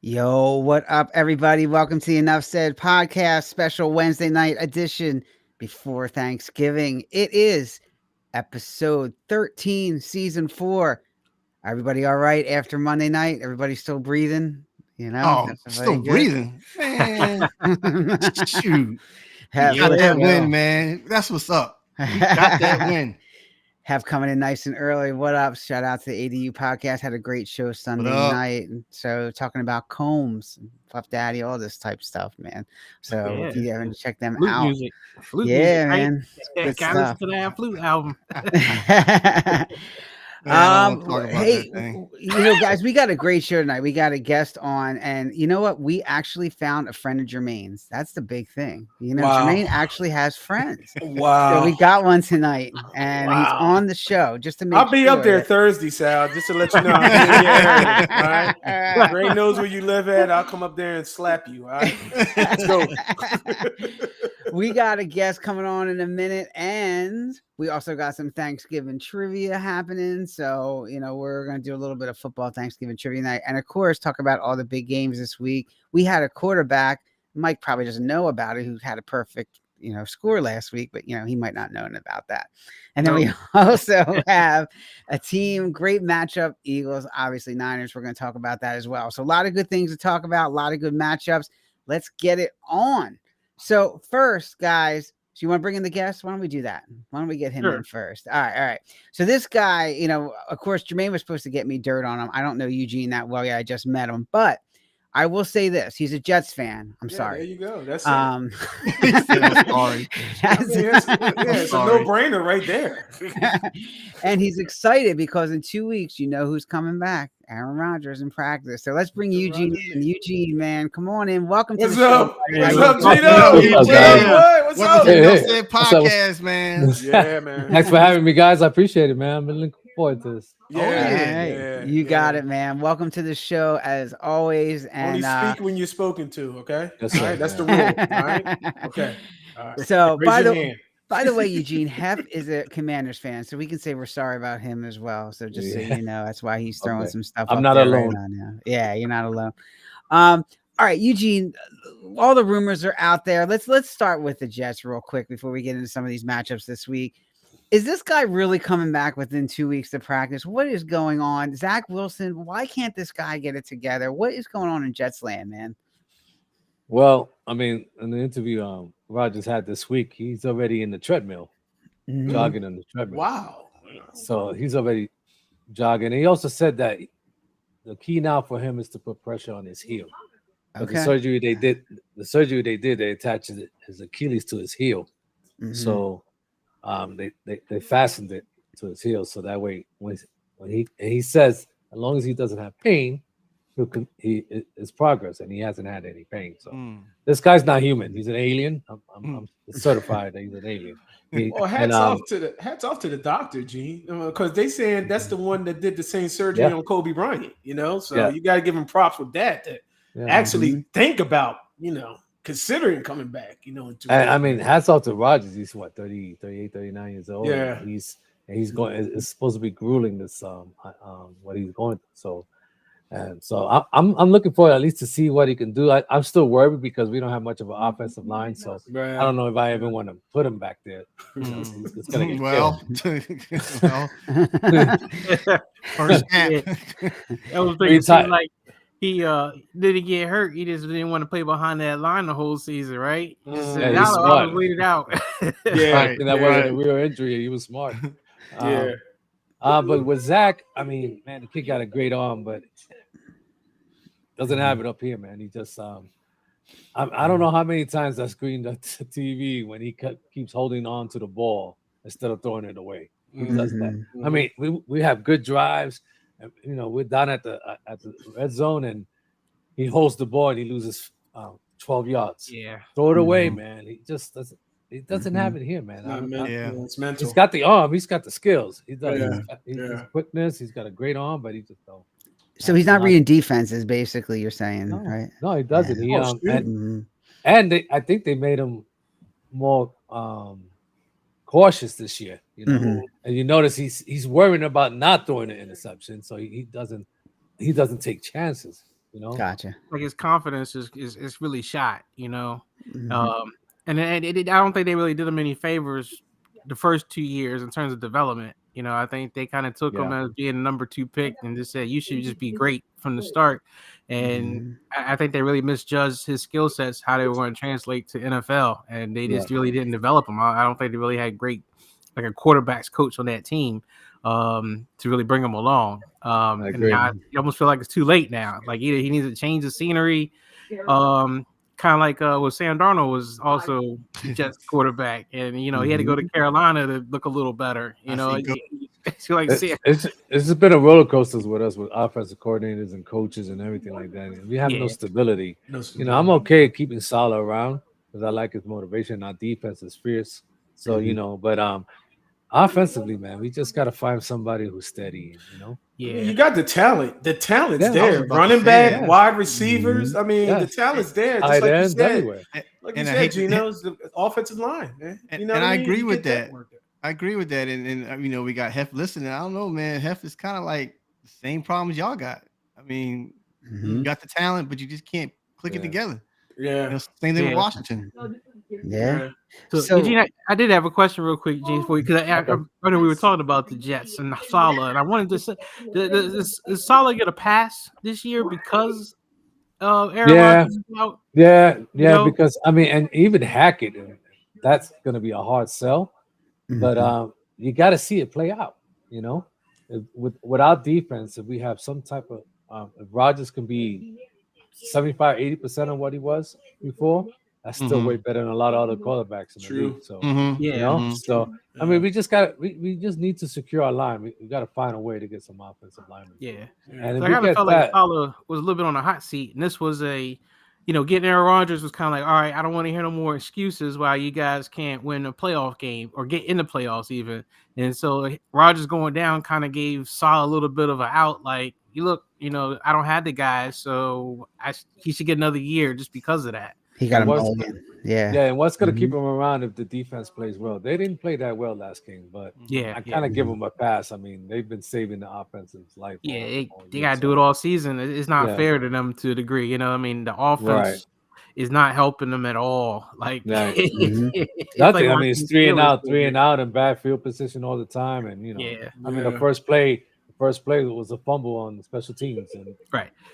Yo, what up, everybody? Welcome to the Enough Said podcast, special Wednesday night edition before Thanksgiving. It is episode 13, season 4. Everybody all right after Monday night? Everybody still breathing? You know, Oh, everybody still good? breathing, man. Shoot, we got Let's that go. win, man. That's what's up. We got that win. Have coming in nice and early. What up? Shout out to the ADU podcast. Had a great show Sunday night. So talking about Combs, Puff Daddy, all this type stuff, man. So if you haven't checked them flute out, music. Flute yeah, music, man. Right? Gotta listen to that flute album. Man, I don't talk about hey, that thing. guys, we got a great show tonight. We got a guest on, and you know what? We actually found a friend of Jermaine's. That's the big thing. Jermaine actually has friends. Wow. So we got one tonight, and he's on the show just to make I'll be sure up there that- Thursday, Sal, just to let you know. I'm in your area, all right? Ray knows where you live at. I'll come up there and slap you. All right? Let's go. We got a guest coming on in a minute, and we also got some Thanksgiving trivia happening. So, we're going to do a little bit of football Thanksgiving trivia night. And of course, talk about all the big games this week. We had a quarterback, Mike probably doesn't know about it, who had a perfect, score last week, but, he might not know about that. And then we also have a team, great matchup, Eagles, obviously Niners. We're going to talk about that as well. So a lot of good things to talk about, a lot of good matchups. Let's get it on. So first, guys, so you want to bring in the guest? Why don't we do that? Why don't we get him in first? All right. So this guy, of course, Jermaine was supposed to get me dirt on him. I don't know Eugene that well yet. I just met him, but I will say this: he's a Jets fan. I'm sorry. There you go. That's Sorry. It's a no-brainer right there. And he's excited because in 2 weeks, who's coming back? Aaron Rodgers in practice. So let's bring Eugene in. Eugene, man, come on in. Welcome to the show. What's up, Gino? What's up? Hey, podcast, man. Yeah, man. Thanks for having me, guys. I appreciate it, man. I've been looking forward to this. You got it, man. Welcome to the show as always. And only speak when you're spoken to, okay? Yes, all sir. right, that's the rule. All right. Okay. All right. So Raise by the way, Eugene, Hef is a Commanders fan, so we can say we're sorry about him as well. So just so you know, that's why he's throwing some stuff. I'm up not there alone. right now. Yeah, you're not alone. All right, Eugene, all the rumors are out there. Let's start with the Jets real quick before we get into some of these matchups this week. Is this guy really coming back within 2 weeks to practice? What is going on? Zach Wilson, why can't this guy get it together? What is going on in Jets land, man? Well, I mean, in the interview Rodgers had this week, he's already in the treadmill, jogging on the treadmill. Wow. So he's already jogging. He also said that the key now for him is to put pressure on his heel. Okay. The surgery they did, they attached his Achilles to his heel. So they fastened it to his heel, so that way when he says as long as he doesn't have pain, it's progress, and he hasn't had any pain. So this guy's not human; he's an alien. I'm certified that he's an alien. Hats off to the doctor, Gene, because they saying that's the one that did the same surgery on Kobe Bryant. So you got to give him props with that. Actually think about considering coming back. I mean, hats off to Rodgers. He's what 30, 38, 39 years old. Yeah, he's going. It's supposed to be grueling. This what he's going through. So. And so I'm looking forward at least to see what he can do. I'm still worried because we don't have much of an offensive line, so I don't know if I even want to put him back there. It's gonna get First half. I was thinking like he didn't get hurt. He just didn't want to play behind that line the whole season, right? Now I was waited out. Wasn't a real injury. He was smart. But with Zach, I mean, man, the kid got a great arm, but doesn't have it up here, man. He just, I don't know how many times I screened the TV when he keeps holding on to the ball instead of throwing it away. He does that. I mean, we have good drives. We're down at the red zone, and he holds the ball and he loses 12 yards. Yeah, throw it away, man. He just doesn't. He doesn't have it here, man. It's mental. He's got the arm. He's got the skills. He does. He's got quickness. He's got a great arm, but he just don't. So he's not reading defenses, basically. You're saying, right? No, he doesn't. He I think they made him more cautious this year. And you notice he's worrying about not throwing an interception, so he doesn't take chances. You know, Gotcha. Like his confidence is really shot. Mhm. And I don't think they really did him any favors the first 2 years in terms of development. I think they kind of took him as being the number 2 pick and just said you should just be great from the start. And Mhm. I think they really misjudged his skill sets, how they were going to translate to NFL, and they just really didn't develop him. I don't think they really had great like a quarterbacks coach on that team to really bring him along. And now you almost feel like it's too late now. Like either he needs to change the scenery. Kind of like with Sam Darnold was also Jets quarterback, and he had to go to Carolina to look a little better. It's been a roller coaster with us with offensive coordinators and coaches and everything like that. And we have no stability. I'm okay keeping Saleh around because I like his motivation. Our defense is fierce, so but offensively, man, we just got to find somebody who's steady. You got the talent. The talent's there. Running back, wide receivers. I mean, the talent's there. Just like you said. Like you said, Gino's the offensive line, man. And I agree with that. I agree with that. And we got Hef listening. I don't know, man. Hef is kind of like the same problems y'all got. I mean, you got the talent, but you just can't click it together. Yeah. Same thing with Washington. Yeah. So Eugene, I did have a question real quick, Gene, for you, because I know we were talking about the Jets and Saleh, and I wanted to say, does Saleh get a pass this year because Aaron Rodgers is out? Because I mean, and even Hackett, that's going to be a hard sell, but you got to see it play out. With our defense, if we have some type of, if Rodgers can be 75-80% of what he was before, that's still way better than a lot of other quarterbacks in the league. So so I mean, we just need to secure our line. We got to find a way to get some offensive linemen. And so I kind of felt like Saleh was a little bit on the hot seat, and this was getting Aaron Rodgers was kind of like, all right, I don't want to hear no more excuses why you guys can't win a playoff game or get in the playoffs even. And so Rodgers going down kind of gave Saleh a little bit of an out, like, you look, I don't have the guys, so he should get another year just because of that. He got him all in. Yeah. And what's going to keep him around if the defense plays well? They didn't play that well last game, but I kind of give them a pass. I mean, they've been saving the offensive life. They got to do it all season. It's not fair to them to a degree. I mean, the offense is not helping them at all. Like nothing. I mean, it's three and out, and bad field position all the time. And I mean, the first play was a fumble on the special teams, and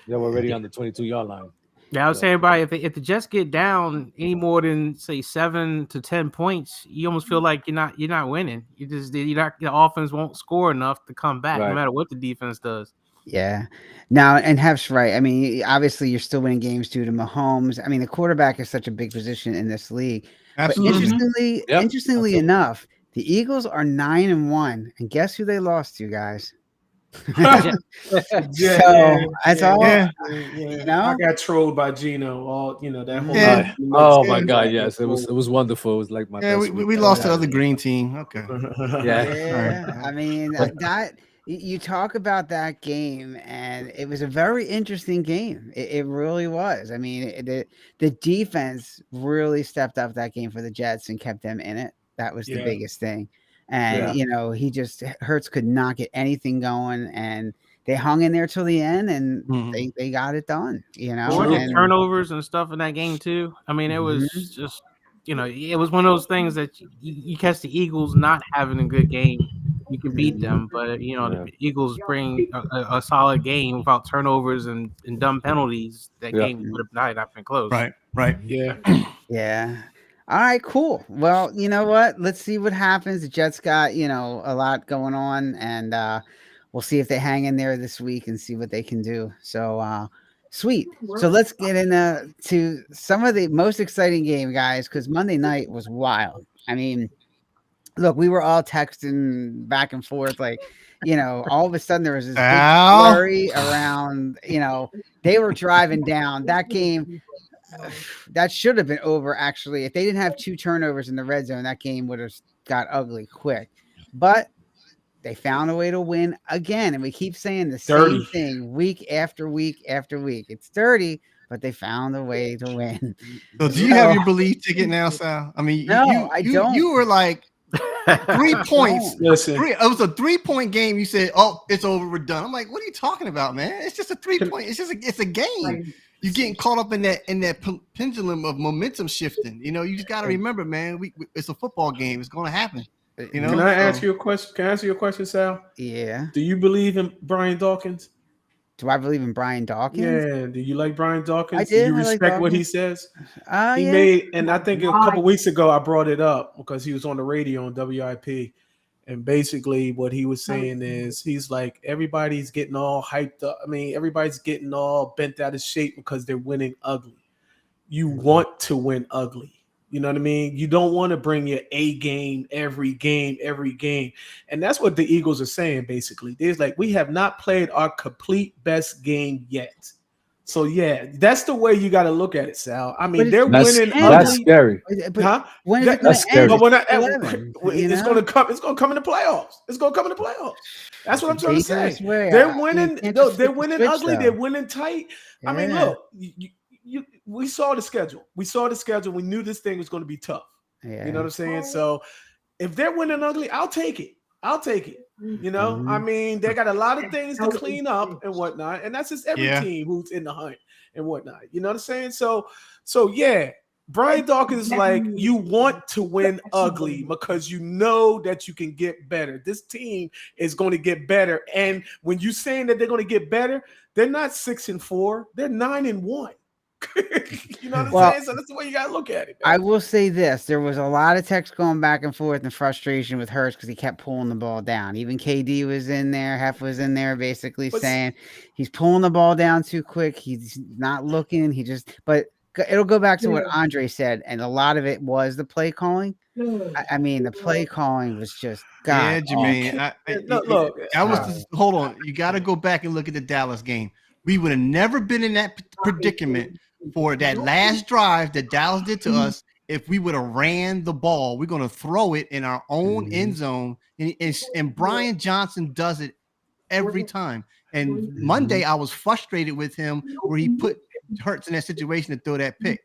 they were already on the 22-yard line. Yeah, I was saying, Brian, if the Jets get down any more than say 7 to 10 points, you almost feel like you're not winning. The offense won't score enough to come back, no matter what the defense does. Yeah. Now, and Hef's right. I mean, obviously, you're still winning games due to Mahomes. I mean, the quarterback is such a big position in this league. Absolutely. But interestingly enough, the Eagles are 9-1, and guess who they lost to, guys? That's all. I got trolled by Gino. All that whole. Oh my God! Yes, it was wonderful. It was like my. Yeah, we lost to the other green team. Okay. I mean that. You talk about that game, and it was a very interesting game. It really was. I mean, the defense really stepped up that game for the Jets and kept them in it. That was the biggest thing. And Hurts could not get anything going, and they hung in there till the end, and they got it done. And turnovers and stuff in that game too. I mean, it was just it was one of those things that you catch the Eagles not having a good game, you can beat them. But the Eagles bring a solid game without turnovers and dumb penalties. That game would have not been close. Right. Yeah. All right, cool. Well, you know what? Let's see what happens. The Jets got, a lot going on, and we'll see if they hang in there this week and see what they can do. So, sweet. So let's get into some of the most exciting game, guys, because Monday night was wild. I mean, look, we were all texting back and forth, like, all of a sudden there was this big flurry around, they were driving down that game. That should have been over, actually. If they didn't have 2 turnovers in the red zone, that game would have got ugly quick. But they found a way to win again. And we keep saying the same thing week after week after week. It's dirty, but they found a way to win. So do you have your belief ticket now, Sal? I mean, no, I don't. You were like 3 points. Listen, It was a 3-point game. You said, "Oh, it's over. We're done." I'm like, "What are you talking about, man? It's just a 3-point. It's a game. You're getting caught up in that pendulum of momentum shifting. You know, you just got to remember, man. It's a football game. It's going to happen. You know." Can I ask you a question? Can I answer your question, Sal? Yeah. Do you believe in Brian Dawkins? Do I believe in Brian Dawkins? Yeah. Do you like Brian Dawkins? I do. You I like respect what he Dawkins. says? He Made, and I think a couple weeks ago I brought it up because he was on the radio on WIP. And basically what he was saying is he's like, everybody's getting all hyped up. I mean, everybody's getting all bent out of shape because they're winning ugly. You want to win ugly. You know what I mean? You don't want to bring your A game every game. And that's what the Eagles are saying, basically. They're like, we have not played our complete best game yet. So, yeah, that's the way you got to look at it, Sal. I mean, they're winning ugly. That's scary. But when is it going to end? But when it's going to come in the playoffs. It's going to come in the playoffs. That's what I'm trying to say. They're winning. They're winning ugly. They're winning tight. I mean, look, we saw the schedule. We knew this thing was going to be tough. Yeah. You know what I'm saying? So if they're winning ugly, I'll take it. You know, I mean, they got a lot of things to clean up and whatnot, and that's just every team who's in the hunt and whatnot. You know what I'm saying? So yeah, Brian Dawkins is like, you want to win ugly because you know that you can get better. This team is going to get better, and when you're saying that they're going to get better, they're not 6-4, they're 9-1. You know what I'm saying? So that's the way you gotta look at it, man. I will say this: there was a lot of text going back and forth and frustration with Hurts because he kept pulling the ball down. Even KD was in there, Hef was in there, basically saying he's pulling the ball down too quick. He's not looking. But it'll go back to what Andre said, and a lot of it was the play calling. I mean, the play calling was just God. Yeah, Jermaine. Hold on. You got to go back and look at the Dallas game. We would have never been in that predicament for that last drive that Dallas did to us if we would have ran the ball. We're going to throw it in our own end zone. And Brian Johnson does it every time. And Monday, I was frustrated with him where he put Hurts in that situation to throw that pick.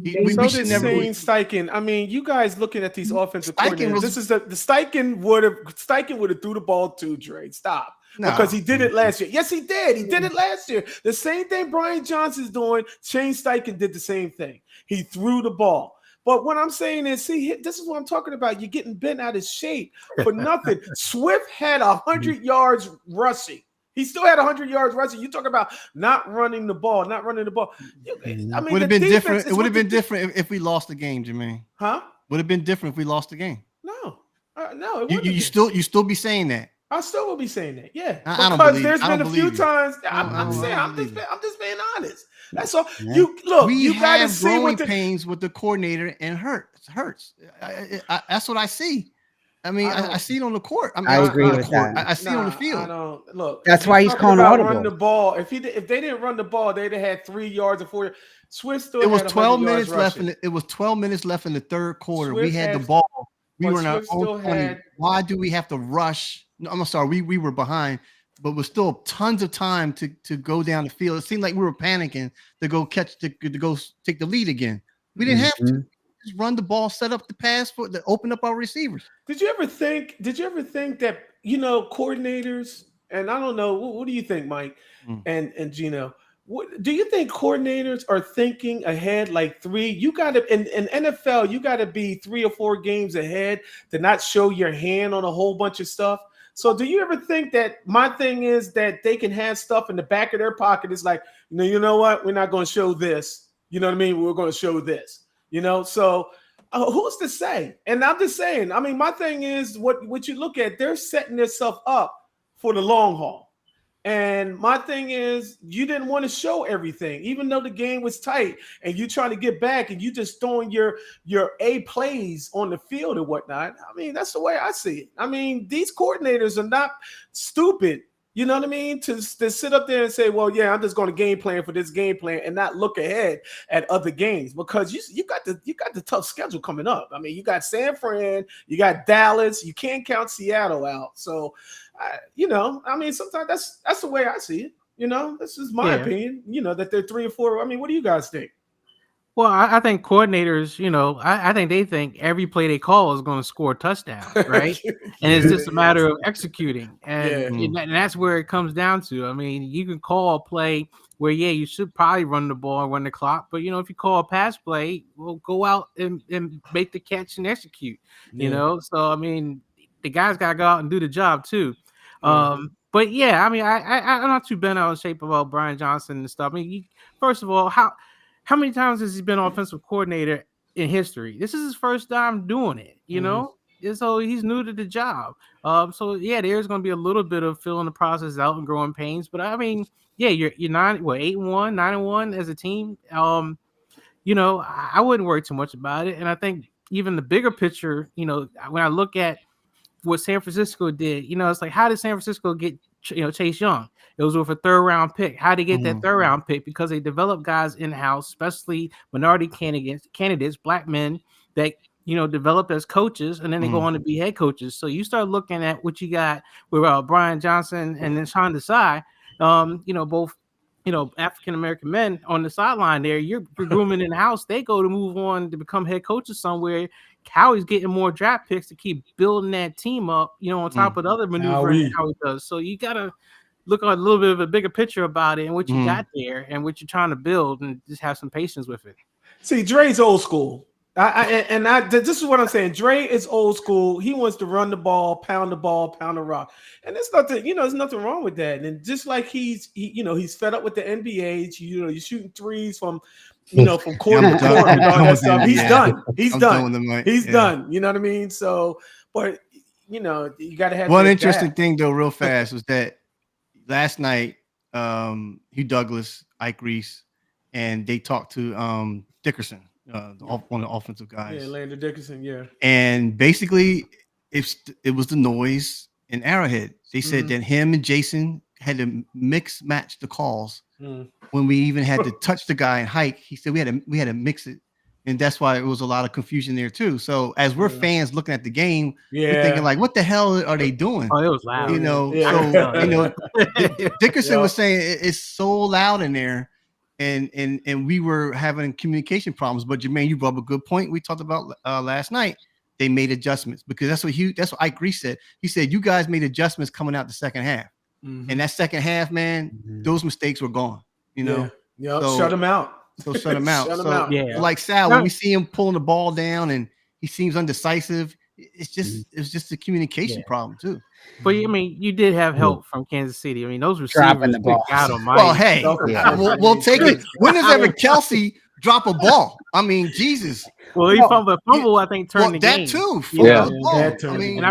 Steichen. I mean, you guys looking at these offensive coordinators. This is the Steichen would have threw the ball too, Dre. Stop. No. Because he did it last year. Yes, he did. He did it last year. The same thing Brian Johnson's doing. Shane Steichen did the same thing. He threw the ball. But what I'm saying is, see, this is what I'm talking about. You're getting bent out of shape for nothing. Swift had 100 yards rushing. He still had 100 yards rushing. You talk about not running the ball. I mean, would have been different. It would have been different if we lost the game, Jermaine. Huh? Would have been different if we lost the game. No. It you still be saying that. I still will be saying that, yeah. Because there's been a few times. I'm just being honest. That's all. Yeah. You gotta see growing pains with the coordinator and Hurts. That's what I see. I mean, I see it on the court. I agree with that. I see it on the field. I don't look. That's why he's calling audible. Run the ball. If they didn't run the ball, they'd have had 3 yards or 4 yards. Swift still. It was 12 minutes left. It was 12 minutes left in the third quarter. We had the ball. We were in our own 20. Why do we have to rush? No, I'm sorry. We were behind, but was still tons of time to go down the field. It seemed like we were panicking to go take the lead again. We didn't have to just run the ball, set up the pass to open up our receivers. Did you ever think that coordinators, and I don't know, what do you think, Mike and Gino? Do you think coordinators are thinking ahead like three? You got to in NFL, you got to be 3 or 4 games ahead to not show your hand on a whole bunch of stuff. So do you ever think that my thing is that they can have stuff in the back of their pocket? It's like, you know what? We're not going to show this. You know what I mean? We're going to show this. So who's to say? And I'm just saying, I mean, my thing is what you look at, they're setting themselves up for the long haul. And my thing is, you didn't want to show everything, even though the game was tight and you trying to get back and you just throwing your A plays on the field and whatnot. I mean, that's the way I see it. I mean, these coordinators are not stupid. You know what I mean? To sit up there and say, well, yeah, I'm just going to game plan for this game plan and not look ahead at other games because you got the tough schedule coming up. I mean, you got San Fran, you got Dallas, you can't count Seattle out. So, I mean, sometimes that's the way I see it. This is my opinion. That they're 3 or 4. I mean, what do you guys think? Well, I think coordinators, I think they think every play they call is going to score a touchdown, right? And it's just a matter of executing, and that's where it comes down to. I mean, you can call a play where, you should probably run the ball and run the clock, but if you call a pass play, well, go out and make the catch and execute. So I mean, the guys got to go out and do the job too. But yeah, I mean, I'm not too bent out of shape about Brian Johnson and stuff. I mean, first of all, how many times has he been offensive coordinator in history? This is his first time doing it, and so he's new to the job. So yeah, there's going to be a little bit of filling the process out and growing pains, but I mean, yeah, you're 8-1, 9-1 as a team. I wouldn't worry too much about it, and I think even the bigger picture, when I look at what San Francisco did, it's like, how did San Francisco get Chase Young? It was with a 3rd round pick. How did they get that 3rd round pick? Because they developed guys in-house, especially minority candidates, black men that developed as coaches, and then they go on to be head coaches. So you start looking at what you got with Brian Johnson and then Sean Desai, both African American men on the sideline there. You're grooming in the house. They go to move on to become head coaches somewhere. Cowie's getting more draft picks to keep building that team up, on top of the other maneuvering Howie does. So you gotta look at a little bit of a bigger picture about it and what you got there and what you're trying to build, and just have some patience with it. See, Dre's old school. This is what I'm saying. Dre is old school. He wants to run the ball, pound the rock, and there's nothing, there's nothing wrong with that. And just like he's fed up with the NBA. You're shooting threes from court to court and all that stuff. He's done. He's done. He's done. You know what I mean? So, but you got to have one interesting thing though, real fast, was that last night, Hugh Douglas, Ike Reese, and they talked to Dickerson. One of the offensive guys. Yeah, Landon Dickerson, yeah. And basically, it was the noise in Arrowhead. They said that him and Jason had to match the calls. When we even had to touch the guy and hike, he said we had to mix it. And that's why it was a lot of confusion there too. So as we're fans looking at the game, we're thinking like, what the hell are they doing? Oh, it was loud. Dickerson was saying it's so loud in there. And we were having communication problems. But Jermaine, you brought up a good point. We talked about last night. They made adjustments because that's what Ike Reese said. He said, you guys made adjustments coming out the second half. And that second half, man, those mistakes were gone. So, shut them out. So shut them out. Shut them out. Yeah. Like Sal, when we see him pulling the ball down and he seems undecisive, it's just a communication problem too. But I mean, you did have help from Kansas City. I mean, those receivers got on my. Well, hey, we'll take it. When does ever Kelsey drop a ball? I mean, Jesus. Well, he fumble. I think turned the game. That too. And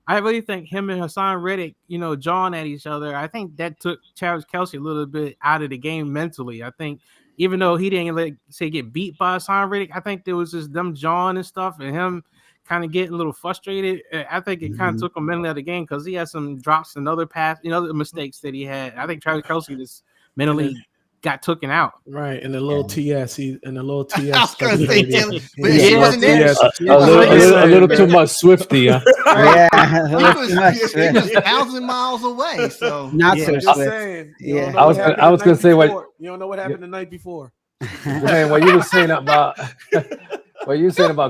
I really think him and Hassan Reddick, jawing at each other. I think that took Travis Kelce a little bit out of the game mentally. I think even though he didn't get beat by Hassan Reddick, I think there was just them jawing and stuff, and him kind of getting a little frustrated. I think it kind of took him mentally out of the game because he had some drops and other mistakes that he had. I think Travis Kelce just mentally got taken out. Right, and the little TS. She wasn't there. A little too much Swifty. Huh? He was 1,000 miles away. So not so Swift. I was going to say what you don't know what happened the night before. Man, what you were saying about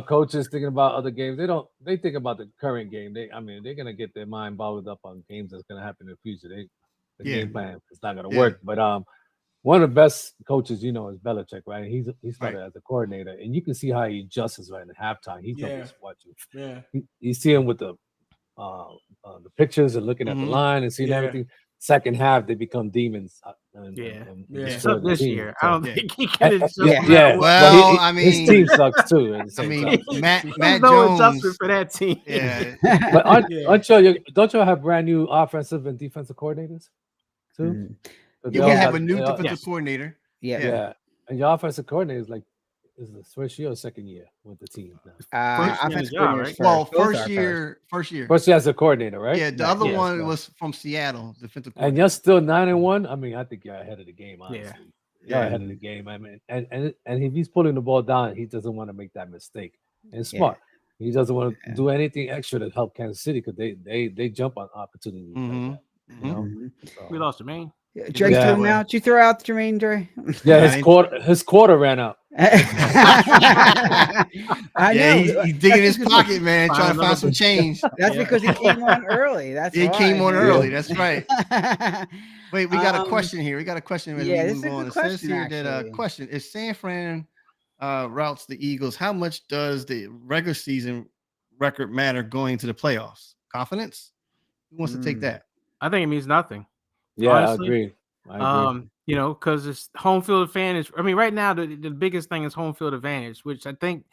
coaches thinking about other games, they think about the current game. They're gonna get their mind bottled up on games that's gonna happen in the future. The game plan is not gonna work. But one of the best coaches, is Belichick, right? He started as a coordinator, and you can see how he adjusts right in halftime. He's just watching. Yeah, you see him with the pictures and looking at the line and seeing everything. Second half, they become demons. Except this year, I don't think he can. Well, I mean, his team sucks too. Matt no adjustment for that team. Yeah, but don't y'all have brand new offensive and defensive coordinators too? We have a new defensive coordinator. Yeah, and your offensive coordinator is the first year or second year with the team now? First year. First year as a coordinator, right? Yeah, the other one was from Seattle, defensive coordinator. And you're still 9-1. I mean, I think you're ahead of the game, honestly. You're ahead of the game. I mean, and if he's pulling the ball down, he doesn't want to make that mistake. And it's smart. He doesn't want to do anything extra to help Kansas City because they jump on opportunities. Like that, we lost Jermaine. Dre threw him out. Did you throw out Jermaine, Dre? Yeah, his quarter ran out. I know. He's digging his pocket, man, trying to find some change. That's because he came on early. That's He came on man. early. That's right. Wait, we got a Um, question here. We got a question. As yeah, we this is move a on. good It says question, here that actually. question: if San Fran routes the Eagles, how much does the regular season record matter going to the playoffs? Confidence? Who wants to take that? I think it means nothing. Yeah, honestly. I agree. You know, because it's home field advantage. I mean, right now the biggest thing is home field advantage, which I think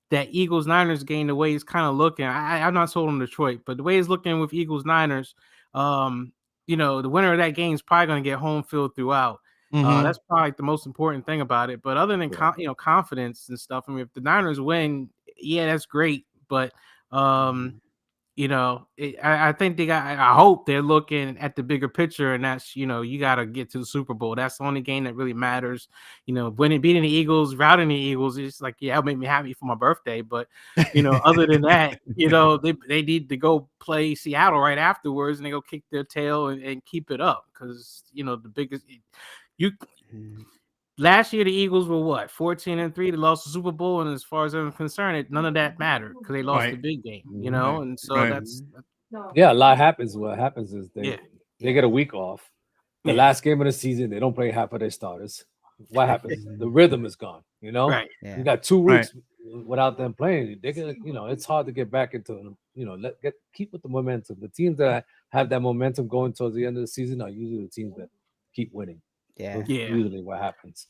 that Eagles Niners game, the way it's kind of looking. I'm not sold on Detroit, but the way it's looking with Eagles Niners, you know, the winner of that game is probably going to get home field throughout. That's probably the most important thing about it. But other than confidence and stuff, I mean, if the Niners win, yeah, that's great. But you know, I think they got. I hope they're looking at the bigger picture, and that's, you know, you got to get to the Super Bowl. That's the only game that really matters. You know, beating the Eagles, routing the Eagles, it's like, yeah, it'll make me happy for my birthday. But you know, other than that, you know, they need to go play Seattle right afterwards, and they go kick their tail and keep it up, because you know the biggest you. Last year, the Eagles were what, 14-3. They lost the Super Bowl, and as far as I'm concerned, none of that mattered because they lost the big game, you know. And so that's a lot happens. What happens is they get a week off. The last game of the season, they don't play half of their starters. What happens? The rhythm is gone. You know, you got 2 weeks without them playing. They're gonna, you know, it's hard to get back into, you know, keep with the momentum. The teams that have that momentum going towards the end of the season are usually the teams that keep winning. That's usually what happens.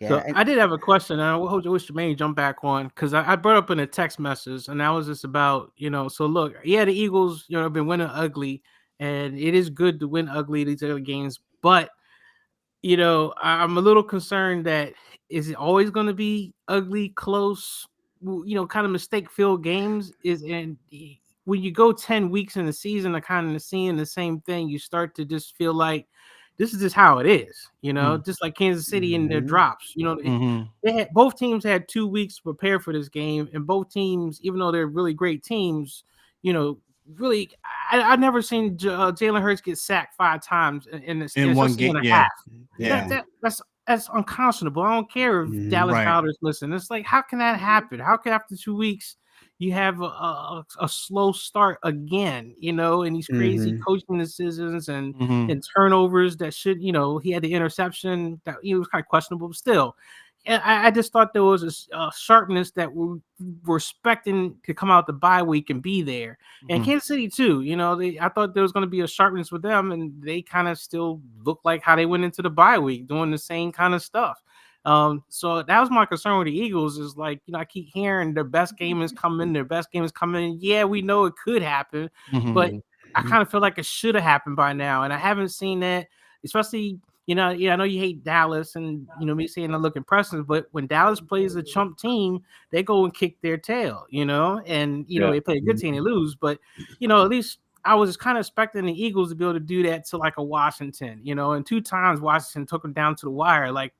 So I did have a question, and I wish Jermaine jump back on, because I brought up in a text message, and that was just about, you know, so look, the Eagles, you know, have been winning ugly, and it is good to win ugly these other games, but you know, I'm a little concerned that is it always going to be ugly, close, you know, kind of mistake-filled games? And when you go 10 weeks in the season of kind of seeing the same thing, you start to just feel like this is just how it is, you know, just like Kansas City and their drops. You know, both teams had 2 weeks to prepare for this game, and both teams, even though they're really great teams, you know, really, I've never seen Jalen Hurts get sacked 5 times in one game and a half. That's unconscionable. I don't care if Dallas Goedert's listening. It's like, how can that happen? How can after 2 weeks you have a slow start again, you know, and these crazy coaching decisions and turnovers that should, you know, he had the interception that was kind of questionable, but still. And I just thought there was a sharpness that we're expecting to come out the bye week and be there. And Kansas City too, you know, I thought there was going to be a sharpness with them, and they kind of still look like how they went into the bye week, doing the same kind of stuff. So that was my concern with the Eagles, is like, you know, I keep hearing their best game is coming. Yeah, we know it could happen, but I kind of feel like it should have happened by now. And I haven't seen that, especially, you know, I know you hate Dallas, and, you know, me saying I look impressive, but when Dallas plays a chump team, they go and kick their tail, you know, and, you know, they play a good team, they lose, but, you know, at least I was kind of expecting the Eagles to be able to do that to like a Washington, you know, and 2 times Washington took them down to the wire. Like,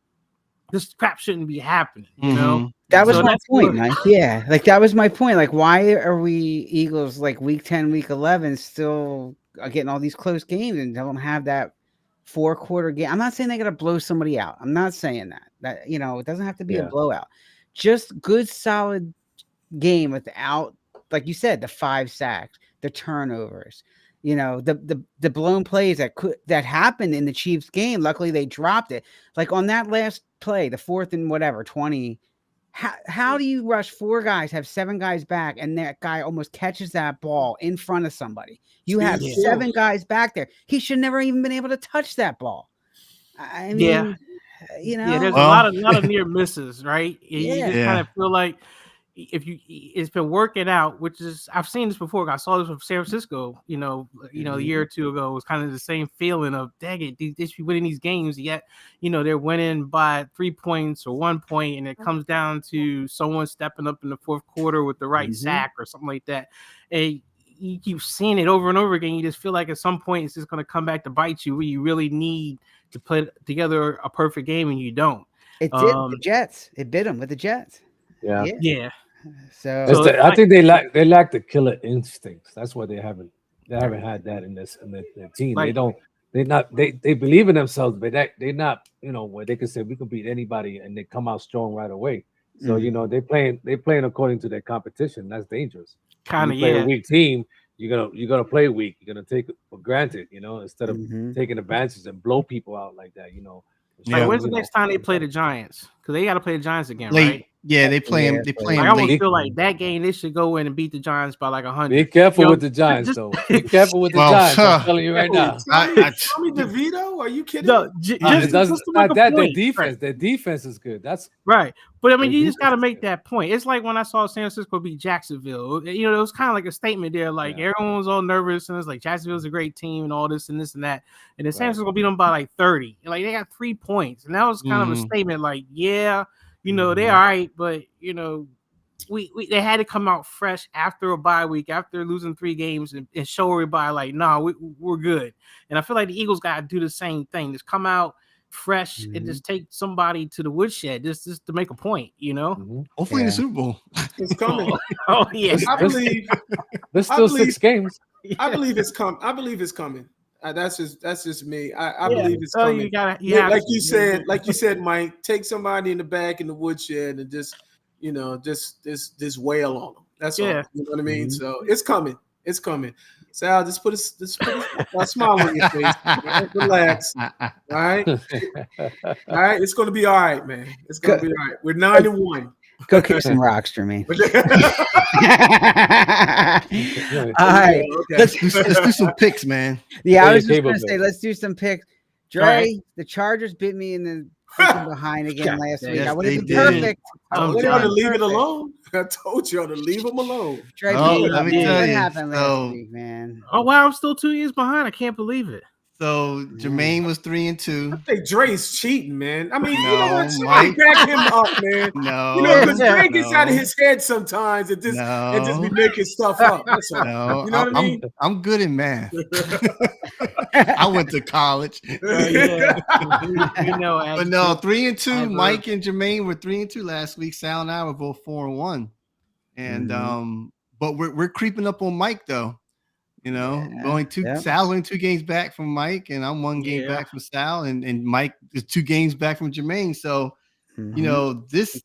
this crap shouldn't be happening, you know? That was my point, Mike. Yeah, like that was my point. Like, why are we Eagles like week 10, week 11 still getting all these close games and don't have that 4-quarter game? I'm not saying they got to blow somebody out. I'm not saying that. That, you know, it doesn't have to be a blowout. Just good, solid game without, like you said, the 5 sacks, the turnovers. You know, the blown plays that happened in the Chiefs game. Luckily, they dropped it. Like on that last play, the 4th and whatever 20. How do you rush 4 guys, have 7 guys back, and that guy almost catches that ball in front of somebody? You have 7 guys back there. He should never even been able to touch that ball. I mean, you know, there's a lot of near misses, right? You just kind of feel like it's been working out, which is, I've seen this before. I saw this with San Francisco, you know, a year or 2 ago. It was kind of the same feeling of, dang it, they should be winning these games, yet, you know, they're winning by 3 points or 1 point, and it comes down to someone stepping up in the 4th quarter with the right sack or something like that. And you keep seeing it over and over again. You just feel like at some point it's just going to come back to bite you, where you really need to put together a perfect game, and you don't. It did the Jets. It bit them with the Jets. Yeah. So I think they lack the killer instincts. That's why they haven't had that in the team. Like, they believe in themselves, but they're not, you know, where they can say we can beat anybody and they come out strong right away. So you know they playing according to their competition. That's dangerous. Kind of, play yeah. a weak team, you're gonna play weak. You're gonna take it for granted, you know, instead of taking advantage and blow people out like that, you know. Like, when's the next time they play the Giants? Because they got to play the Giants again, right? Yeah, they play him. They play him. I almost late. feel like that game they should go in and beat the Giants by like 100. Be careful with the Giants, though. Be careful with the Giants. I'm telling you right now. Tommy DeVito? Are you kidding? No, it's not that their defense. Their defense is good. That's right. But I mean, you just got to make that point. It's like when I saw San Francisco beat Jacksonville. You know, it was kind of like a statement there. Like everyone was all nervous and it's like Jacksonville's a great team and all this and this and that. And then San Francisco beat them by like 30. Like they got 3 points, and that was kind of a statement. Like, yeah, you know, they're all right, but you know, they had to come out fresh after a bye week, after losing 3 games, and show everybody like, nah, we're good. And I feel like the Eagles got to do the same thing. Just come out fresh and just take somebody to the woodshed just to make a point, you know. Hopefully in the Super Bowl. It's coming. Oh yeah, I believe there's still 6 games. I believe it's coming. I believe it's coming. That's just me. I believe it's coming. Like you said, Mike, take somebody in the back in the woodshed and just, you know, just wail on them. That's all. You know what I mean? So it's coming. It's coming. Sal, just put a smile on your face. Relax. All right. All right. It's gonna be all right, man. It's gonna be all right. We're 9-1. Go kick some rocks, Jermaine. All right. Okay. Let's do some picks, man. Yeah, I was just gonna say let's do some picks. Dre, the Chargers bit me in the behind again last week. I would have been perfect. I told y'all to leave it alone. I told y'all to leave them alone. Dre, let me tell what you. happened last week, man? Oh wow, I'm still 2 years behind. I can't believe it. So Jermaine was 3-2. I think Dre's cheating, man. I mean, you know what? Somebody back him up, man. No, you know, because Dre gets out of his head sometimes and just be making stuff up. That's all. No, you know what I mean? I'm good in math. I went to college. You know, but no, 3-2. Mike and Jermaine were 3-2 last week. Sal and I were both 4-1. And but we're creeping up on Mike though. You know, Sal's only 2 games back from Mike, and I'm 1 game back from Sal, and Mike is 2 games back from Jermaine. So, you know, this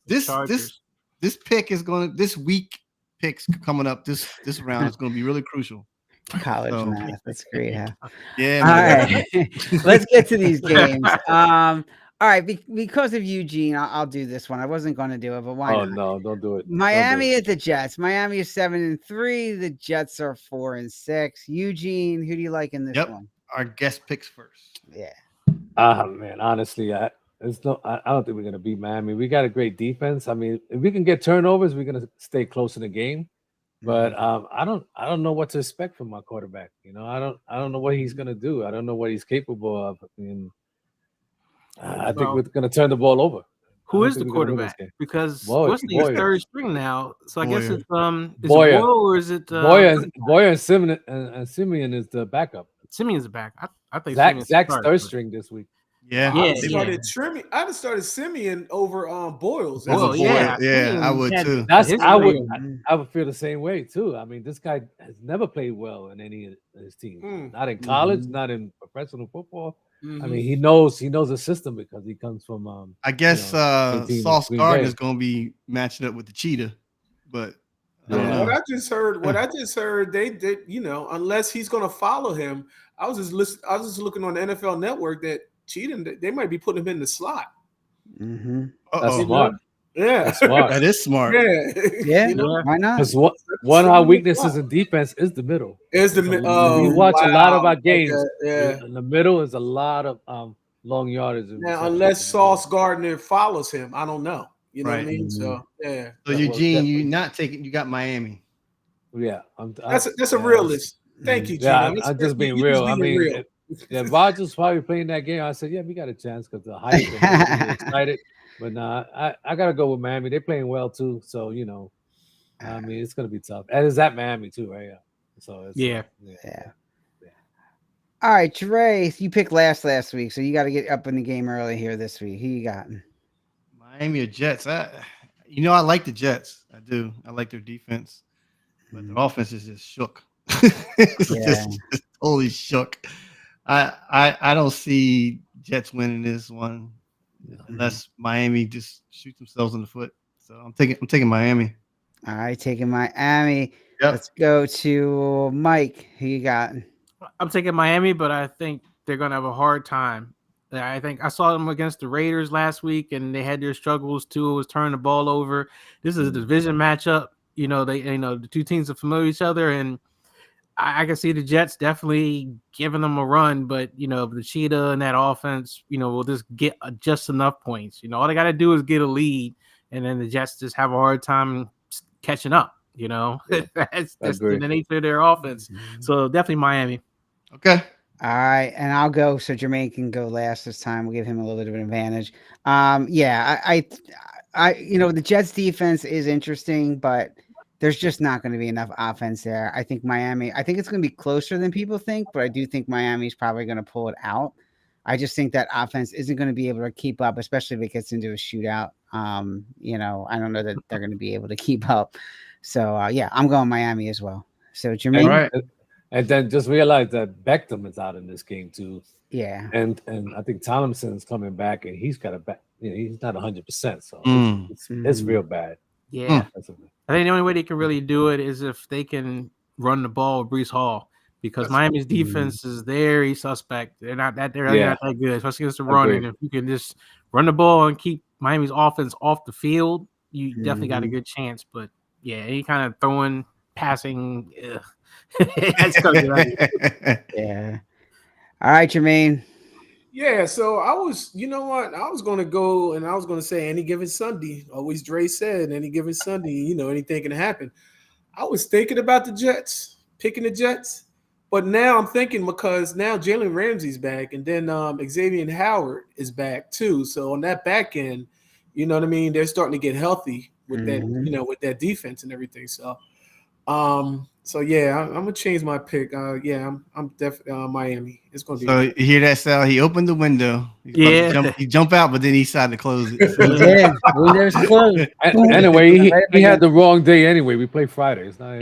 pick is going to this week picks coming up this round is going to be really crucial. College math, that's great, huh? Yeah. All right, let's get to these games. All right, because of Eugene, I'll do this one. I wasn't going to do it, but why not? Oh no, don't do it. Miami at the Jets. Miami is 7-3. The Jets are 4-6. Eugene, who do you like in this one? Our guest picks first. Yeah. Man, honestly, I don't think we're gonna beat Miami. We got a great defense. I mean, if we can get turnovers, we're gonna stay close in the game. But I don't know what to expect from my quarterback. You know, I don't know what he's gonna do. I don't know what he's capable of. I mean, I think we're going to turn the ball over. Who is the quarterback? Because Wesley is 3rd string now, so I guess it's Boyer. Boyle or is it Boyer and Simeon and Simeon is the backup. Simeon's the back. I think Zach's 3rd string this week. Yeah, I'd have started Simeon over Boyles. I would too. I would feel the same way too. I mean, this guy has never played well in any of his teams. Not in college, not in professional football. I mean, he knows the system because he comes from. I guess Sauce Gardner is going to be matching up with the Cheetah, but what I just heard, they did. You know, unless he's going to follow him, I was just looking on the NFL Network that Cheetah they might be putting him in the slot. That's smart. Yeah, that's smart. That is smart. Yeah. Why not? Because one of our weaknesses in defense is the middle. We watch a lot of our games. In the middle is a lot of long yardage. Now, unless Sauce Gardner follows him, I don't know. You know what I mean? So yeah. So Eugene, you not taking? You got Miami. Yeah, that's a realist. Thank you, Gene. Yeah, I'm just being real. I mean, Rodgers probably playing that game. I said, yeah, we got a chance because the hype and excited. But nah, I gotta go with Miami. They're playing well too, so you know, I mean, it's gonna be tough. And it's at Miami too, right? So it's, yeah. All right, Dre, you picked last week, so you got to get up in the game early here this week. Who you got? Miami or Jets? I like the Jets. I do. I like their defense, but their offense is just shook. just totally shook. I don't see Jets winning this one unless Miami just shoots themselves in the foot. So I'm taking Miami. All right, taking Miami. Yep. Let's go to Mike. Who you got? I'm taking Miami, but I think they're going to have a hard time. I think I saw them against the Raiders last week, and they had their struggles too. It was turning the ball over. This is a division matchup. The two teams are familiar with each other, and I can see the Jets definitely giving them a run. But the Cheetah and that offense, will just get just enough points. All they got to do is get a lead, and then the Jets just have a hard time catching up. That's the nature of their offense. So definitely Miami. Okay. All right, and I'll go so Jermaine can go last this time. We'll give him a little bit of an advantage. The Jets defense is interesting, but there's just not going to be enough offense there. I think it's going to be closer than people think, but I do think Miami's probably going to pull it out. I just think that offense isn't going to be able to keep up, especially if it gets into a shootout. I don't know that they're going to be able to keep up. So, I'm going Miami as well. So, Jermaine. All right. And then just realize that Beckham is out in this game too. Yeah. And I think Tomlinson's coming back, and he's got he's not 100%. So it's real bad. Yeah. I think the only way they can really do it is if they can run the ball with Breece Hall, because Miami's defense is very suspect. They're not that good, especially against the run. And if you can just run the ball and keep Miami's offense off the field, you definitely got a good chance. But any kind of throwing, passing, that's gonna right. Yeah. All right, Jermaine. Yeah, so I was going to go and I was going to say any given Sunday. Always Dre said any given Sunday, anything can happen. I was thinking about the Jets, picking the Jets, but now I'm thinking because now Jalen Ramsey's back, and then Xavier Howard is back too. So on that back end, they're starting to get healthy with that, with that defense and everything. So, I'm gonna change my pick. I'm definitely Miami. It's gonna be. So you hear that, Sal? He opened the window. He jump out, but then he decided to close it. He did. Window's closed. Anyway, he had the wrong day. Anyway, we play Friday. It's not.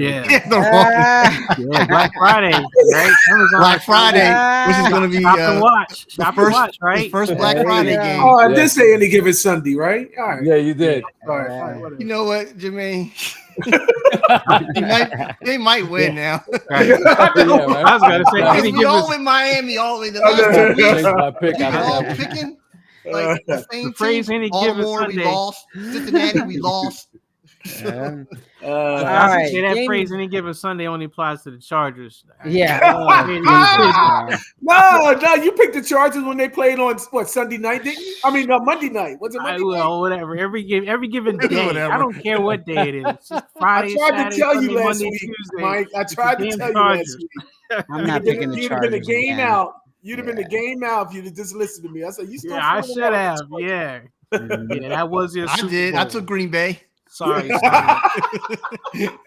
Black Friday, right? Black Friday, which is gonna be the first Black Friday game. Oh, I did say any given Sunday, right? All right. Yeah, you did. All right. You know what, Jermaine? they might win now. Right. I was gonna say we all in Miami all in the last 2 weeks. I'm all picking like the same phrase team. any given Baltimore, Sunday. we lost. Cincinnati, we lost. All right. That phrase any given Sunday only applies to the Chargers. Yeah. No, you picked the Chargers when they played on Sunday night, didn't you? I mean, Monday night. Was it Monday night? Whatever. Every given day. Whatever. I don't care what day it is. It's just Friday, I tried Saturday, to tell Sunday, you last Monday, week, Tuesday. Mike. I tried to tell you last week. I'm not picking the You'd have Chargers. been the game again. out. You'd have been the game out if you'd have just listened to me. I said, you still. Yeah, I should have. Yeah. Yeah, that was your I Super did. Bowl. I took Green Bay. Sorry.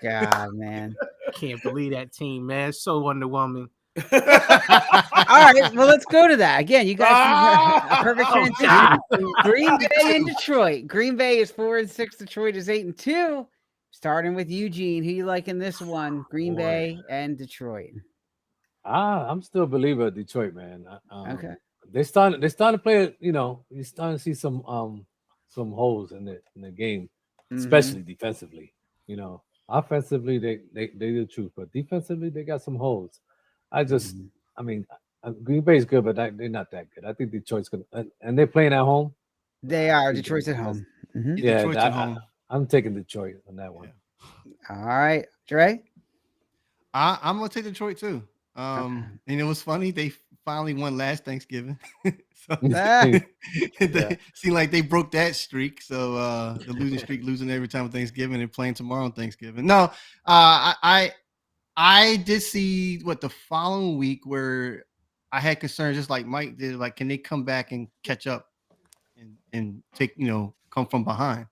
God, man. Can't believe that team, man. So underwhelming. All right, well, let's go to that again. You guys, a perfect transition. Green Bay and Detroit. Green Bay is 4-6. Detroit is 8-2. Starting with Eugene, who you like in this one? Green Bay and Detroit. I'm still a believer of Detroit, man. Okay. They're starting to play. You're starting to see some holes in the game, especially defensively. Offensively they do the truth, but defensively they got some holes. Green Bay's good, but they're not that good. I think Detroit's good, and they're playing at home. They are. Detroit's at home. Yeah, Detroit's at home. I'm taking Detroit on that one. All right, Dre. I'm gonna take Detroit too. And it was funny. They finally won last Thanksgiving. Seemed like they broke that streak. So the losing streak, losing every time on Thanksgiving and playing tomorrow on Thanksgiving. No, I did see the following week where I had concerns, just like Mike did. Like, can they come back and catch up and take come from behind?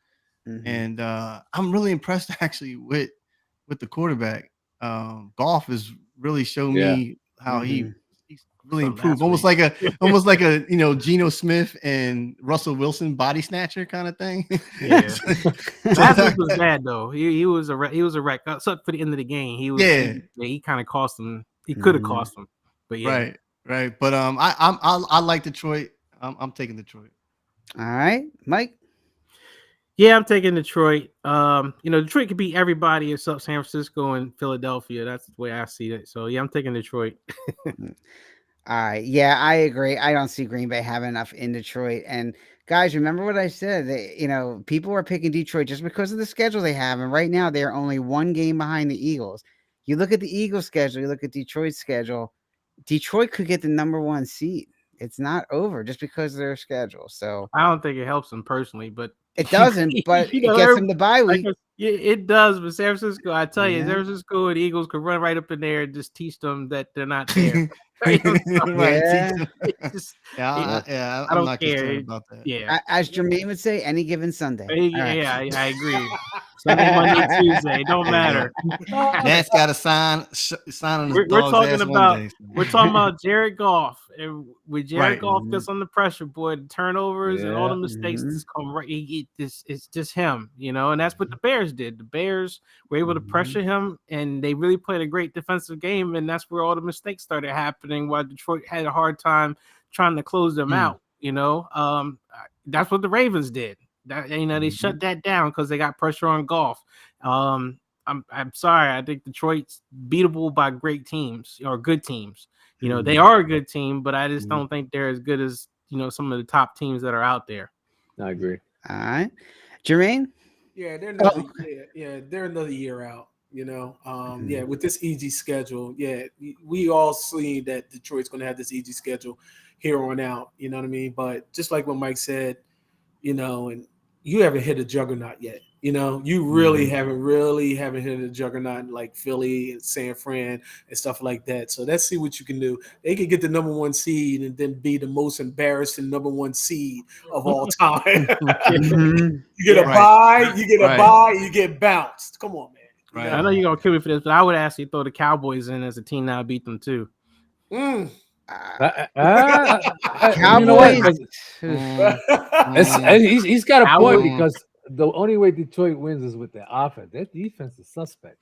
And I'm really impressed actually with the quarterback. Goff has really shown me how he's really improved. Almost like a Geno Smith and Russell Wilson body snatcher kind of thing. Yeah. Last week was bad though. He was a wreck. Except for the end of the game, he kind of cost him. He could have cost him. But yeah. Right. But I like Detroit. I'm taking Detroit. All right, Mike. Yeah, I'm taking Detroit. Detroit could beat everybody except San Francisco and Philadelphia. That's the way I see it. So yeah, I'm taking Detroit. All right. Yeah, I agree. I don't see Green Bay having enough in Detroit. And guys, remember what I said. People are picking Detroit just because of the schedule they have. And right now they're only one game behind the Eagles. You look at the Eagles schedule, you look at Detroit's schedule. Detroit could get the number 1 seed. It's not over just because of their schedule. So I don't think it helps them personally, but it doesn't, but it gets them the bye week. It does, but San Francisco, I tell you, San Francisco and the Eagles could run right up in there and just teach them that they're not there. Right. I I'm don't not care. concerned about that. Yeah, As Jermaine would say, any given Sunday. Yeah, I agree. Sunday, Monday, Tuesday, don't matter. Nats got to sign on his We're dog's talking ass about one day. we're talking about Jared Goff, and when Jared Right. Goff gets under pressure, boy, the turnovers and all the Yeah. mistakes just come right. It's just him, and that's what the Bears did. The Bears were able to pressure him, and they really played a great defensive game, and that's where all the mistakes started happening. While Detroit had a hard time trying to close them out, that's what the Ravens did. They shut that down because they got pressure on Goff. I'm sorry. I think Detroit's beatable by great teams or good teams. They are a good team, but I just don't think they're as good as some of the top teams that are out there. I agree. All right. Jermaine? Yeah, they're another year out. With this easy schedule, we all seen that Detroit's going to have this easy schedule here on out. You know what I mean? But just like what Mike said, and you haven't hit a juggernaut yet. You really haven't hit a juggernaut like Philly and San Fran and stuff like that. So let's see what you can do. They could get the number 1 seed and then be the most embarrassing number 1 seed of all time. You get a bye, you get bounced. Come on, man. Right. I know you're gonna kill me for this, but I would actually throw the Cowboys in as a team now beat them too. Cowboys. He's got a point Cowboys. because the only way Detroit wins is with their offense. Their defense is suspect.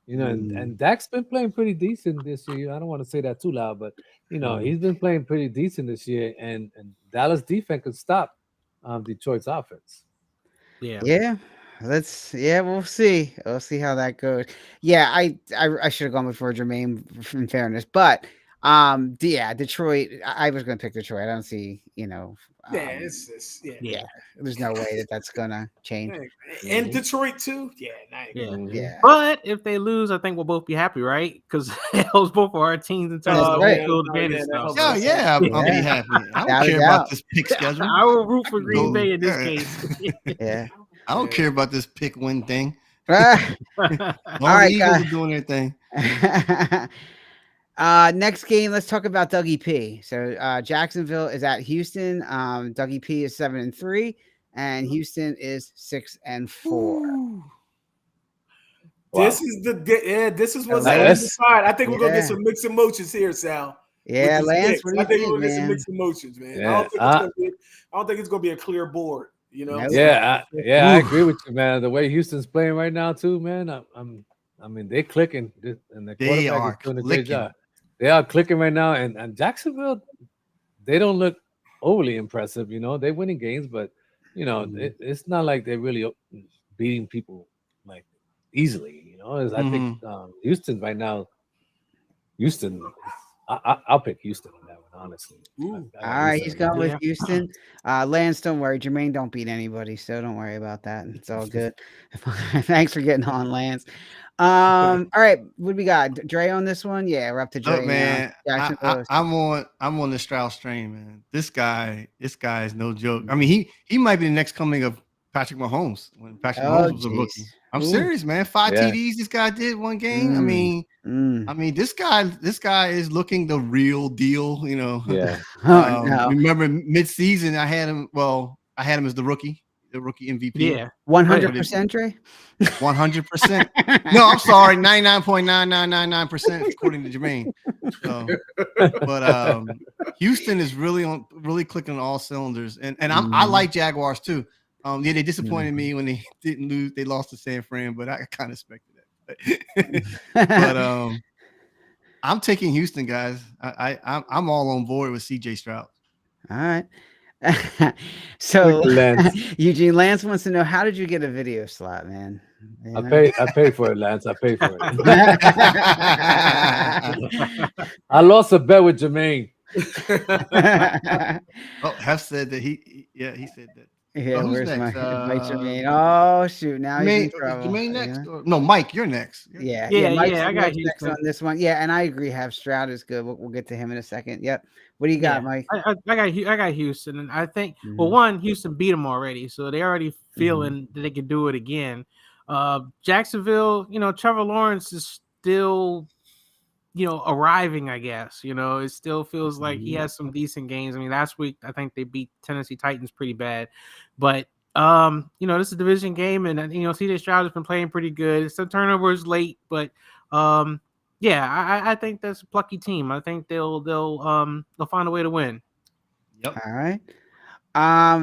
And Dak's been playing pretty decent this year. I don't want to say that too loud, but he's been playing pretty decent this year, and Dallas defense could stop Detroit's offense. Yeah. We'll see. We'll see how that goes. Yeah, I should have gone before Jermaine, in fairness, but Detroit. I was going to pick Detroit. I don't see, there's no way that's gonna change. And Detroit too. Yeah. But if they lose, I think we'll both be happy, right? Because it was both of our teams in terms of right. field advantage stuff. I'll be happy. I don't care about this pick schedule. I will root for Green Bay in this case. Yeah. I don't care about this pick win thing. All right, Eagles are doing their thing. Next game, let's talk about Dougie P. So Jacksonville is at Houston. Dougie P is 7-3, and Houston is 6-4. This is what's on the side. I think we're gonna get some mixed emotions here, Sal. Yeah, Lance, what do you think, we're gonna get some mixed emotions, man. I don't think it's gonna be a clear board. I agree with you, man. The way Houston's playing right now, too, man. I mean, they're clicking, and the quarterback is doing a great job. They are clicking right now, and Jacksonville, they don't look overly impressive. They're winning games, but it's not like they're really beating people like easily. I think Houston right now. I'll pick Houston on that one, honestly. All right, he's going with Houston. Lance, don't worry. Jermaine don't beat anybody, so don't worry about that. It's all good. Thanks for getting on, Lance. All right, what do we got? Dre on this one? Yeah, we're up to Dre. Look, man, now. I'm on the Strauss train, man. This guy is no joke. I mean, he might be the next coming of Patrick Mahomes when Patrick Mahomes was a rookie. I'm serious, man. 5 TDs this guy did one game. I mean, this guy is looking the real deal. Yeah. Remember mid-season, I had him as the rookie MVP. Yeah, 100%, Dre. 100%. No, I'm sorry, 99.9999% according to Jermaine. But Houston is really clicking on all cylinders, and I like Jaguars too. They disappointed me when they didn't lose. They lost to San Fran, but I kind of expected that. But I'm taking Houston, guys. I'm all on board with CJ Stroud. All right. So Lance. Eugene Lance wants to know, how did you get a video slot, man? You I know? paid for it, Lance. I paid for it. I lost a bet with Jermaine. Oh, Hef said that he said that. Yeah, who's where's next? my Jermaine? Oh shoot, now he's in Jermaine, trouble. Jermaine next? Yeah. Or, no, Mike, you're next. Yeah, Yeah, Mike's, I got Mike's next Houston on this one. Yeah, and I agree. Have Stroud is good. We'll get to him in a second. Yep. What do you got, Mike? I got Houston, and I think well, Mhm. one, Houston beat them already, so they're already Mm-hmm. feeling that they can do it again. Jacksonville, Trevor Lawrence is still, arriving. I guess it still feels like he has some decent games. I mean, last week I think they beat Tennessee Titans pretty bad, but this is a division game, and CJ Stroud has been playing pretty good. Some turnovers late, but yeah, I think that's a plucky team. I think they'll find a way to win. Yep. All right.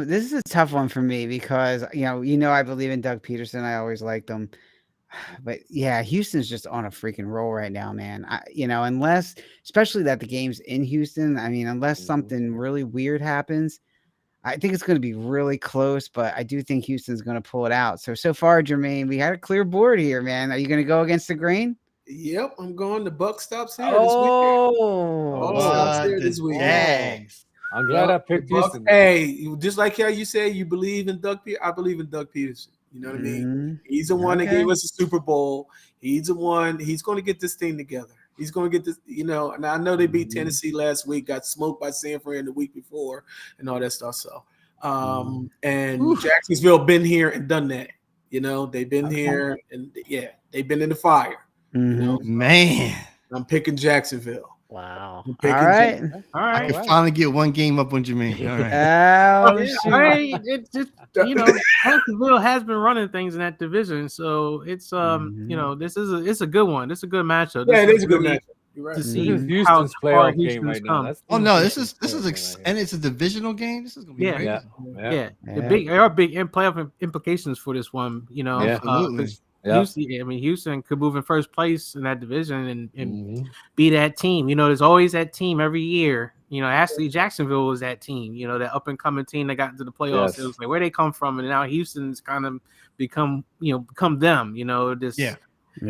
This is a tough one for me because I believe in Doug Peterson. I always liked him. But yeah, Houston's just on a freaking roll right now, man. Unless, especially that the game's in Houston. I mean, unless something really weird happens, I think it's going to be really close. But I do think Houston's going to pull it out. So far, Jermaine, we had a clear board here, man. Are you going to go against the grain? Yep, I'm going. The buck stops here this weekend. Stops here this weekend. I'm glad I picked Houston. Hey, just like how you say you believe in Doug Peterson, I believe in Doug Peterson. You know what I mean? He's the one that gave us a Super Bowl. He's the one. He's going to get this thing together. He's going to get this, and I know they beat Tennessee last week, got smoked by San Fran the week before, and all that stuff. So, and Jacksonville been here and done that. They've been here, and they've been in the fire. Man, I'm picking Jacksonville. Wow. I'm All picking right. Jacksonville. All I right. can finally get one game up on Jermaine. All right. Jacksonville has been running things in that division, so it's it's a good one. This is a good matchup. Yeah, it is a good matchup. You're right. To see Houston's playoff game right now. Oh no, this is and it's a divisional game. This is gonna be crazy. There are big playoff implications for this one. Absolutely. Houston could move in first place in that division and be that team. There's always that team every year. Actually, Jacksonville was that team. That up and coming team that got into the playoffs. Yes. It was like where they come from, and now Houston's kind of become them.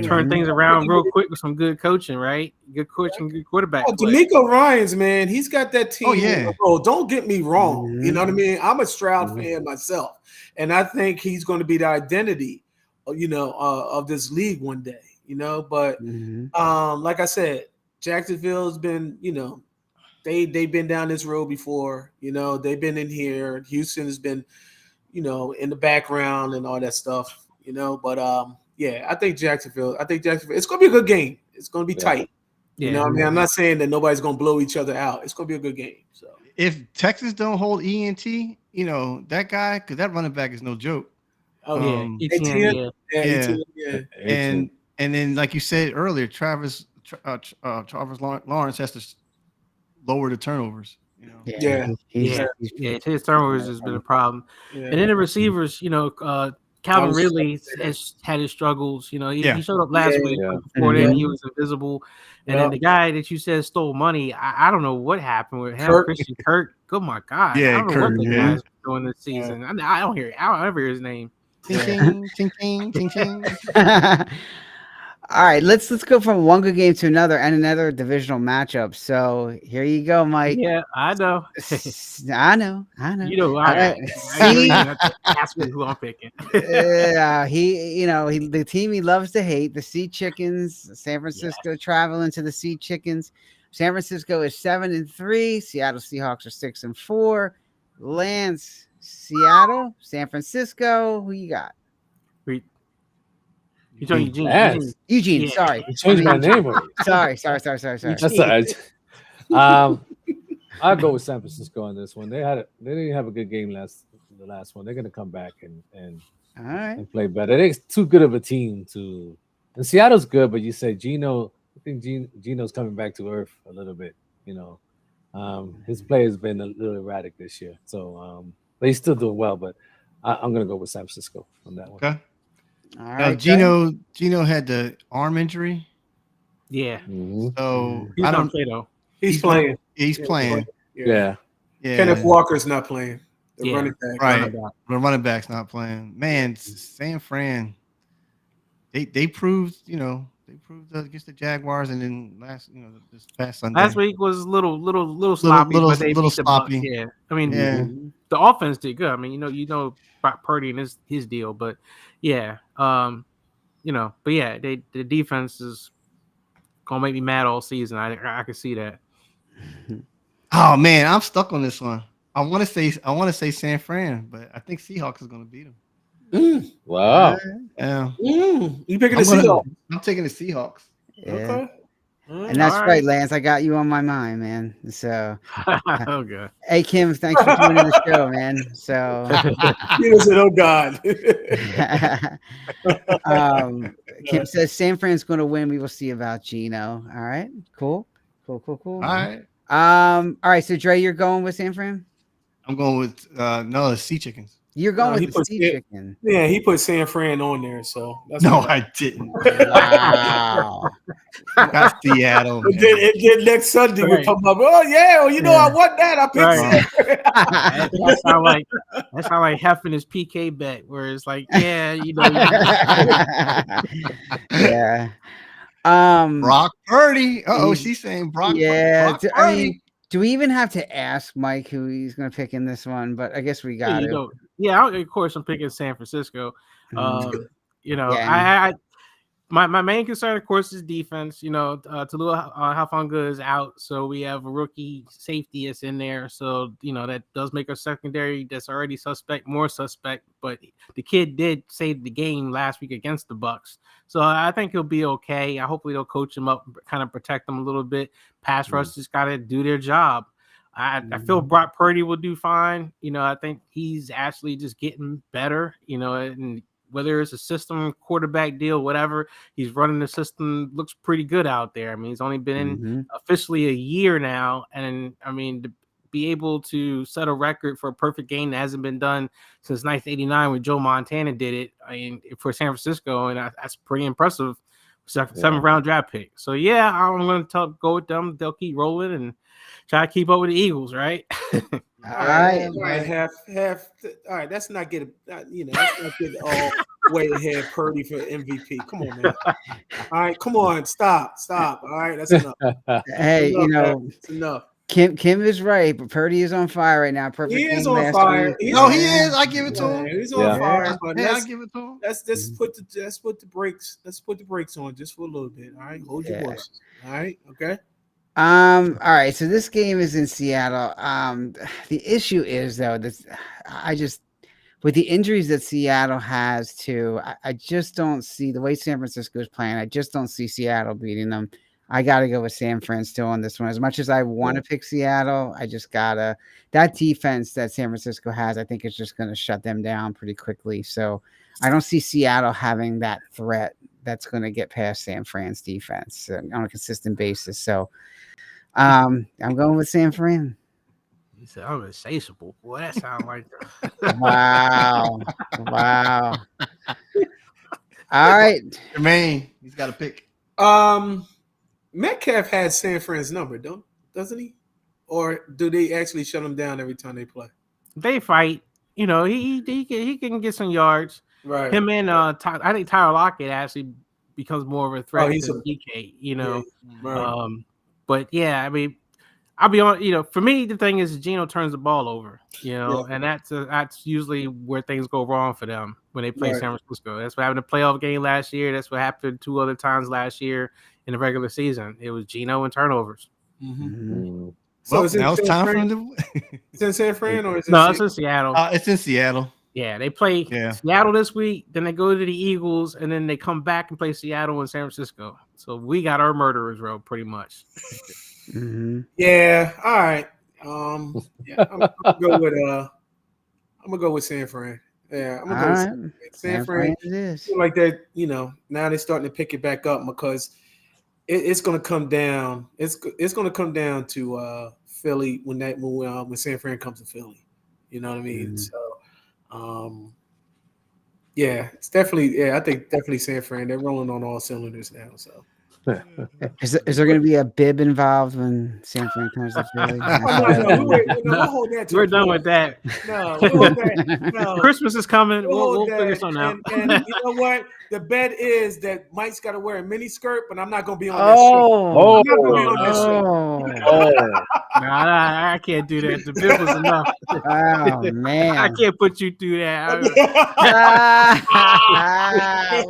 Turn things around real quick with some good coaching, right? Good coaching, good quarterback. DeMeco Ryans, man, he's got that team. Oh, yeah. Don't get me wrong. You know what I mean? I'm a Stroud fan myself, and I think he's going to be the identity, of this league one day. But like I said, Jacksonville's been, they've been down this road before. They've been in here. Houston has been, in the background and all that stuff. But yeah, I think Jacksonville. It's going to be a good game. It's going to be tight. Yeah. I'm not saying that nobody's going to blow each other out. It's going to be a good game. So if Texas don't hold ENT, that guy, because that running back is no joke. Oh Etienne. And then like you said earlier, Travis Lawrence has to lower the turnovers. His turnovers has been a problem. And then the receivers, Calvin Ridley has had his struggles. He showed up last week. Before then, he was invisible. And then the guy that you said stole money, I don't know what happened with him. Christian Kirk. Oh my God! Yeah, I don't know Kirk, what the guy's doing this season. I don't hear it. I don't ever hear his name. Ting, ting, ting, ting, ting. All right, let's go from one good game to another and another divisional matchup. So here you go, Mike. Yeah, I know. I know. Ask me who I'm picking. The team he loves to hate, the Sea Chickens. San Francisco traveling to the Sea Chickens. San Francisco is 7-3. Seattle Seahawks are 6-4. Lance, Seattle, San Francisco. Who you got? You told Eugene. Yeah. Sorry, You changed my name already. sorry. That's all right. I'll go with San Francisco on this one. They didn't have a good game the last one. They're gonna come back and All right. and play better. They're too good of a team to. And Seattle's good, but you say Geno. I think Geno's coming back to earth a little bit. His play has been a little erratic this year. So, but he's still doing well. But I'm gonna go with San Francisco on that one. Okay. All Now, right. Geno had the arm injury, Yeah. Mhm. so He's I gonna don't. play though. he's playing. He's playing. Yeah. Yeah. Kenneth Walker's not playing. The running back. Right. The running back's not playing. Man, San Fran, they proved, against the Jaguars, and then this past Sunday. Last week was a little sloppy, but they beat the Bucs. Yeah. I mean, the offense did good. I mean, you know Brock Purdy and his deal, but yeah. But yeah, the defense is gonna make me mad all season. I can see that. Oh man, I'm stuck on this one. I want to say San Fran, but I think Seahawks is gonna beat them. Wow. Yeah. You picking the Seahawks? I'm taking the Seahawks. Yeah. Okay. And that's right, Lance. I got you on my mind, man. So, okay. Hey, Kim, thanks for joining the show, man. So, He said, "Oh God." Kim says San Fran's going to win. We will see about Gino. All right, cool. All right. All right. So, Dre, you're going with San Fran? I'm going with the Sea Chickens. You're going with the Sea Chicken. Yeah, he put San Fran on there, so that's I didn't. Wow. Got Seattle. And then next Sunday we come up. Oh yeah, I want that. I picked San Fran. That's how like Hef and his PK bet, where it's like, yeah, Yeah. Brock Purdy. She's saying Brock. Yeah. Brock I mean, do we even have to ask Mike who he's going to pick in this one? But I guess we got to. Yeah, of course I'm picking San Francisco. My main concern, of course, is defense. Talua Hafanga is out, so we have a rookie safety that's in there. So that does make our secondary that's already more suspect. But the kid did save the game last week against the Bucs, so I think he'll be okay. Hopefully they'll coach him up, kind of protect him a little bit. Pass rush just got to do their job. I feel Brock Purdy will do fine. I think he's actually just getting better. And whether it's a system quarterback deal, whatever, he's running the system, looks pretty good out there. I mean, he's only been in officially a year now. And I mean, to be able to set a record for a perfect game that hasn't been done since 1989 when Joe Montana did it, I mean, for San Francisco. And that's pretty impressive. 7th round draft pick. So yeah, I'm going to go with them. They'll keep rolling and try to keep up with the Eagles, right? All right. All right, let's not get all way ahead Purdy for MVP. Come on, man. All right, come on, stop. All right, that's enough. Hey, it's enough. Kim is right, but Purdy is on fire right now. Perfect. He is on fire. He is. I give it to him. He's on fire. But I give it to him. Let's put the brakes. Let's put the brakes on just for a little bit. All right, hold your horses. All right, okay. All right. So this game is in Seattle. The issue is though with the injuries that Seattle has too, I just don't see the way San Francisco is playing. I just don't see Seattle beating them. I got to go with San Fran still on this one. As much as I want to pick Seattle, I just gotta. That defense that San Francisco has, I think, is just going to shut them down pretty quickly. So I don't see Seattle having that threat that's going to get past San Fran's defense on a consistent basis. So I'm going with San Fran. He said, "I'm insatiable." Boy, that sounds like wow. All right, Jermaine, he's got to pick. Metcalf had San Fran's number, doesn't he? Or do they actually shut him down every time they play? They fight. He can get some yards. Right. Him and I think Tyler Lockett actually becomes more of a threat than DK. Yeah, right. But yeah, I mean, I'll be on. For me, the thing is Geno turns the ball over. And that's usually where things go wrong for them when they play San Francisco. That's what happened in the playoff game last year. That's what happened 2 other times last year in the regular season. It was Geno and turnovers. So now it's time for him to. It's in San Fran or is it? No, it's in Seattle. It's in Seattle. Yeah, they play Seattle this week. Then they go to the Eagles, and then they come back and play Seattle and San Francisco. So we got our murderers row pretty much. Yeah. All right. I'm gonna go with San Fran. Yeah, I'm gonna go with San Fran. It is. Like that. Now they're starting to pick it back up because it's gonna come down. It's gonna come down to Philly when San Fran comes to Philly. You know what I mean? So. Yeah, it's definitely. Yeah, I think definitely San Fran. They're rolling on all cylinders now. So Is there going to be a bib involved when San Fran comes to Philly? We're done with that. No, no. Christmas is coming. We'll figure something out. And you know what? The bet is that Mike's got to wear a mini skirt, but I'm not going to be on that shirt. I can't do that. The bib was enough. Oh, man. I can't put you through that.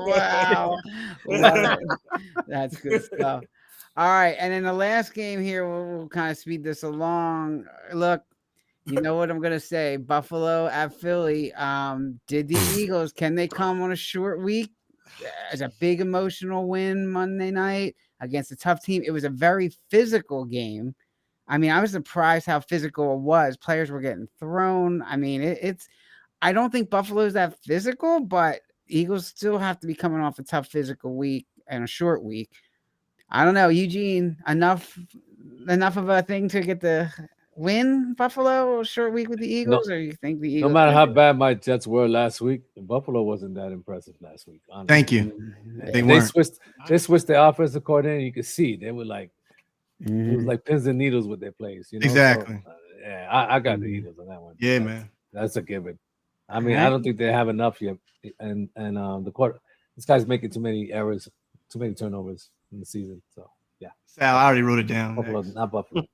Wow. That's good stuff. All right. And in the last game here, we'll kind of speed this along. Look, you know what I'm going to say. Buffalo at Philly. Did the Eagles, can they come on a short week? As a big emotional win Monday night against a tough team. It was a very physical game. I mean, I was surprised how physical it was. Players were getting thrown. I mean, I don't think Buffalo's that physical, but Eagles still have to be coming off a tough physical week and a short week. I don't know, Eugene, enough of a thing to get the win, Buffalo, short week with the Eagles, or you think the Eagles? No matter how bad my Jets were last week, Buffalo wasn't that impressive last week. Honestly. Thank you. They switched their offensive coordinator. You could see they were like, it was like pins and needles with their plays. You know? Exactly. So, I got the Eagles on that one. Yeah, man. That's a given. I mean, I don't think they have enough yet. And this guy's making too many errors, too many turnovers in the season. So yeah. Sal, I already wrote it down. Buffalo, not Buffalo.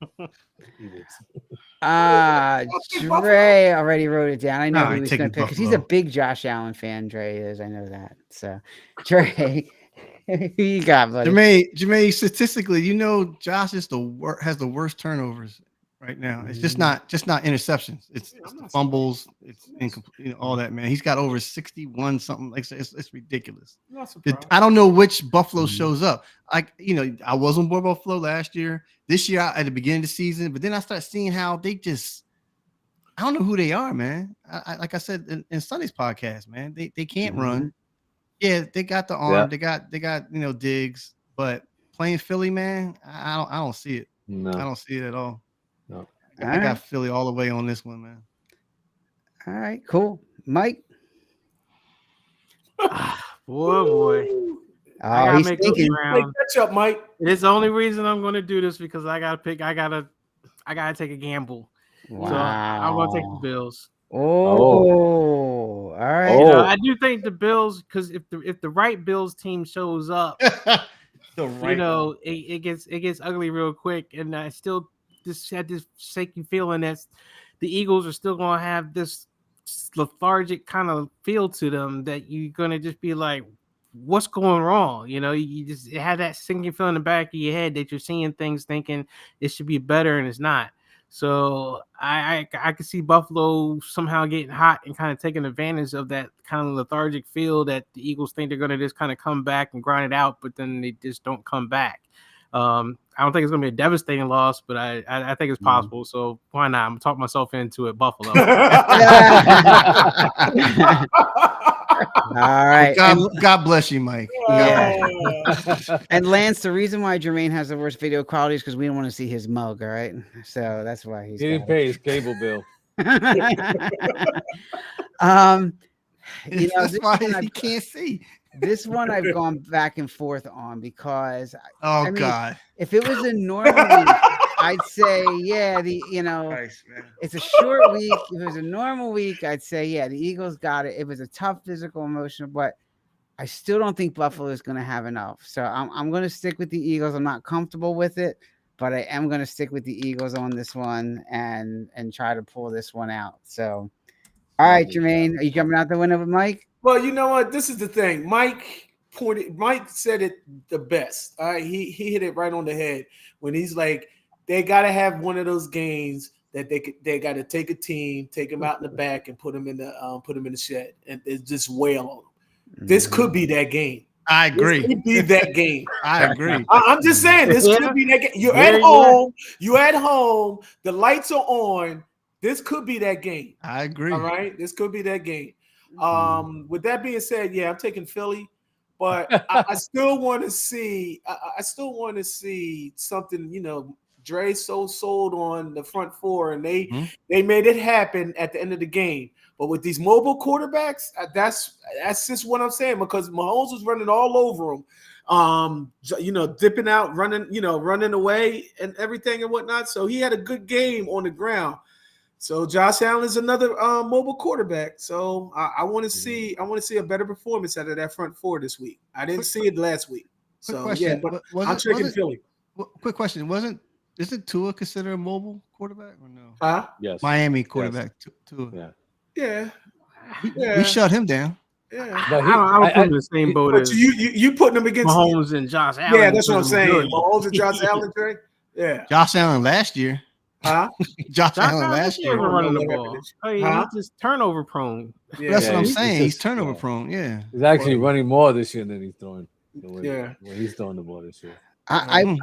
Dre already wrote it down. I know he was going to pick because he's a Buffalo. big Josh Allen fan. Dre is. I know that. So, Dre, who you got, buddy? Jermaine, statistically, you know, Josh is has the worst turnovers right now. It's just not interceptions. It's the fumbles. It's incomplete. All that, man. He's got over 61 something. Like it's ridiculous. I don't know which Buffalo shows up. I was on board Buffalo last year. This year at the beginning of the season, but then I start seeing how they just. I don't know who they are, man. Like I said in Sunday's podcast, man. They can't run. Yeah, they got the arm. Yeah. They got Diggs, but playing Philly, man, I don't see it. No. I don't see it at all. No. I got Philly all the way on this one, man. All right, cool. Mike. Boy. Oh, he's thinking. Catch up, Mike. It's the only reason I'm going to do this because I gotta take a gamble. Wow. So I'm going to take the Bills. All right. I do think the Bills, because if the right Bills team shows up, it gets ugly real quick, and I still just had this shaky feeling that the Eagles are still going to have this lethargic kind of feel to them that you're going to just be like, what's going wrong? You just have that sinking feeling in the back of your head that you're seeing things thinking it should be better and it's not. So I could see Buffalo somehow getting hot and kind of taking advantage of that kind of lethargic feel that the Eagles think they're going to just kind of come back and grind it out, but then they just don't come back. I don't think it's going to be a devastating loss, but I think it's possible. So why not? I'm going to talk myself into it, Buffalo. All right. God bless you, Mike. Yeah. And Lance, the reason why Jermaine has the worst video quality is because we don't want to see his mug, all right? So that's why he didn't pay his cable bill. That's why he can't see. This one I've gone back and forth on because God. If it was a normal week, I'd say it's a short week. If it was a normal week, I'd say the Eagles got it. It was a tough physical, emotional, but I still don't think Buffalo is going to have enough. So I'm going to stick with the Eagles. I'm not comfortable with it, but I am going to stick with the Eagles on this one and try to pull this one out. So, all right, Jermaine, are you jumping out the window with Mike? Well, you know what? This is the thing. Mike said it the best. All right, he hit it right on the head when he's like, they got to have one of those games that they got to take a team, take them out in the back, and put them in the shed and just wail on them. This could be that game. I agree. This could be that game. I agree. I'm just saying this could be that game. You're at home. You at home. The lights are on. This could be that game. I agree. All right, this could be that game. With that being said, I'm taking Philly, but I still want to see. I still want to see something. Dre's so sold on the front four, and they made it happen at the end of the game. But with these mobile quarterbacks, that's just what I'm saying, because Mahomes was running all over them. dipping out, running away and everything and whatnot. So he had a good game on the ground. So Josh Allen is another mobile quarterback. So I want to see a better performance out of that front four this week. I didn't see it last week. So question. yeah, but I'm checking Philly. Quick question: isn't Tua considered a mobile quarterback or no? Huh? Yes. Miami quarterback Tua. Yeah. Yeah. We shut him down. Yeah. But I would put him in the same boat But as you putting them against Mahomes and Josh Allen. Yeah, that's what I'm saying. Good. Mahomes and Josh Allen, Trey. Yeah. Josh Allen last year. Huh? Josh Allen last year. wasn't running the What ball. happened? Oh, yeah, he's just turnover prone. Yeah. That's what I'm he's saying. He's just- turnover yeah. prone. Yeah. He's actually running more this year than he's throwing. Yeah. When he's throwing the ball this year. Good I point,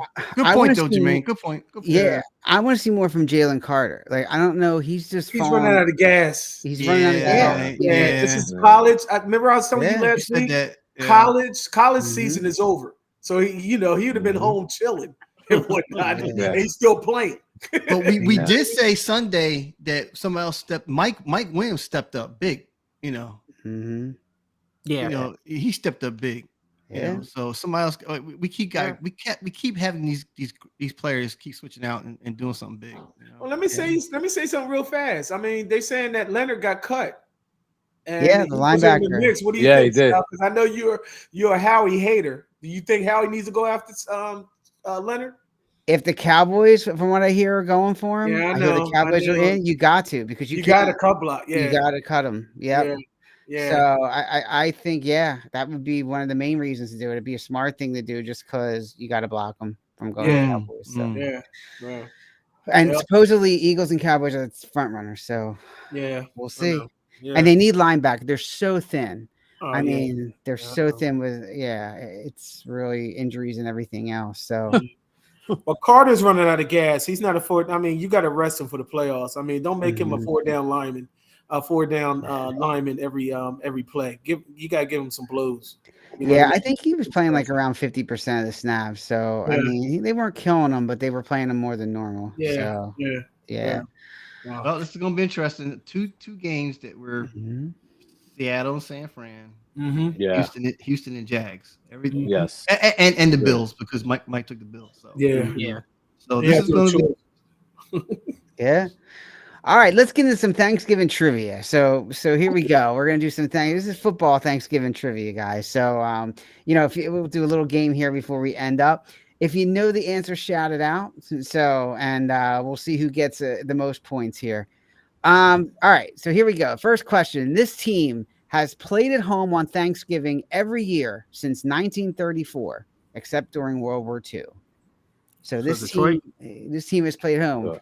wanna though, see- Jermaine. Good point. Good point. Yeah, I want to see more from Jalen Carter. Like, I don't know. He's running out of gas. He's running out of gas. Yeah. This is college. I remember I was telling you Yeah. last You said week. that. Yeah. College season is over. So he would have been home chilling and whatnot. Yeah. And he's still playing. But we did say Sunday that someone else Mike Williams stepped up big. Mm-hmm. Yeah. He stepped up big. Yeah. So somebody else. We keep having these players keep switching out and doing something big. Well, let me say something real fast. I mean, they're saying that Leonard got cut. And Yeah, he the was in linebacker. mix. What do you Yeah, think? he did. Because I know you're a Howie hater. Do you think Howie needs to go after Leonard? If the Cowboys, from what I hear, are going for him, Yeah, I hear know, the Cowboys I are know. in. You got to because You can't- got to cut block. Yeah, You got to cut him. Yep. yeah. So I think that would be one of the main reasons to do it. It'd be a smart thing to do just because you got to block them from going to the Cowboys. So. Yeah. And Yep. supposedly Eagles and Cowboys are the front runners. So Yeah. we'll see. Yeah. And they need linebacker. They're so thin. Oh, I yeah. mean, they're so thin with it's really injuries and everything else. So Well, Carter's running out of gas. He's not I mean, you got to rest him for the playoffs. I mean, don't make him a four down lineman every play. You got to give him some blows. yeah, I think he was playing like around 50% of the snaps. So I mean, they weren't killing him, but they were playing him more than normal. Yeah. So, yeah. Wow. Well, this is gonna be interesting. Two games that were Mhm. Seattle and San Fran. Mm-hmm. Yeah. Houston and Jags. Everything. Yes. And the Bills because Mike took the Bills. So Yeah. So this is going to be. Yeah. All right, let's get into some Thanksgiving trivia. So here we go. We're gonna do some things. This is football Thanksgiving trivia, guys. So we'll do a little game here before we end up. If you know the answer, shout it out. So we'll see who gets the most points here. All right, so here we go. First question: this team has played at home on Thanksgiving every year since 1934, except during World War II. So this team has played home.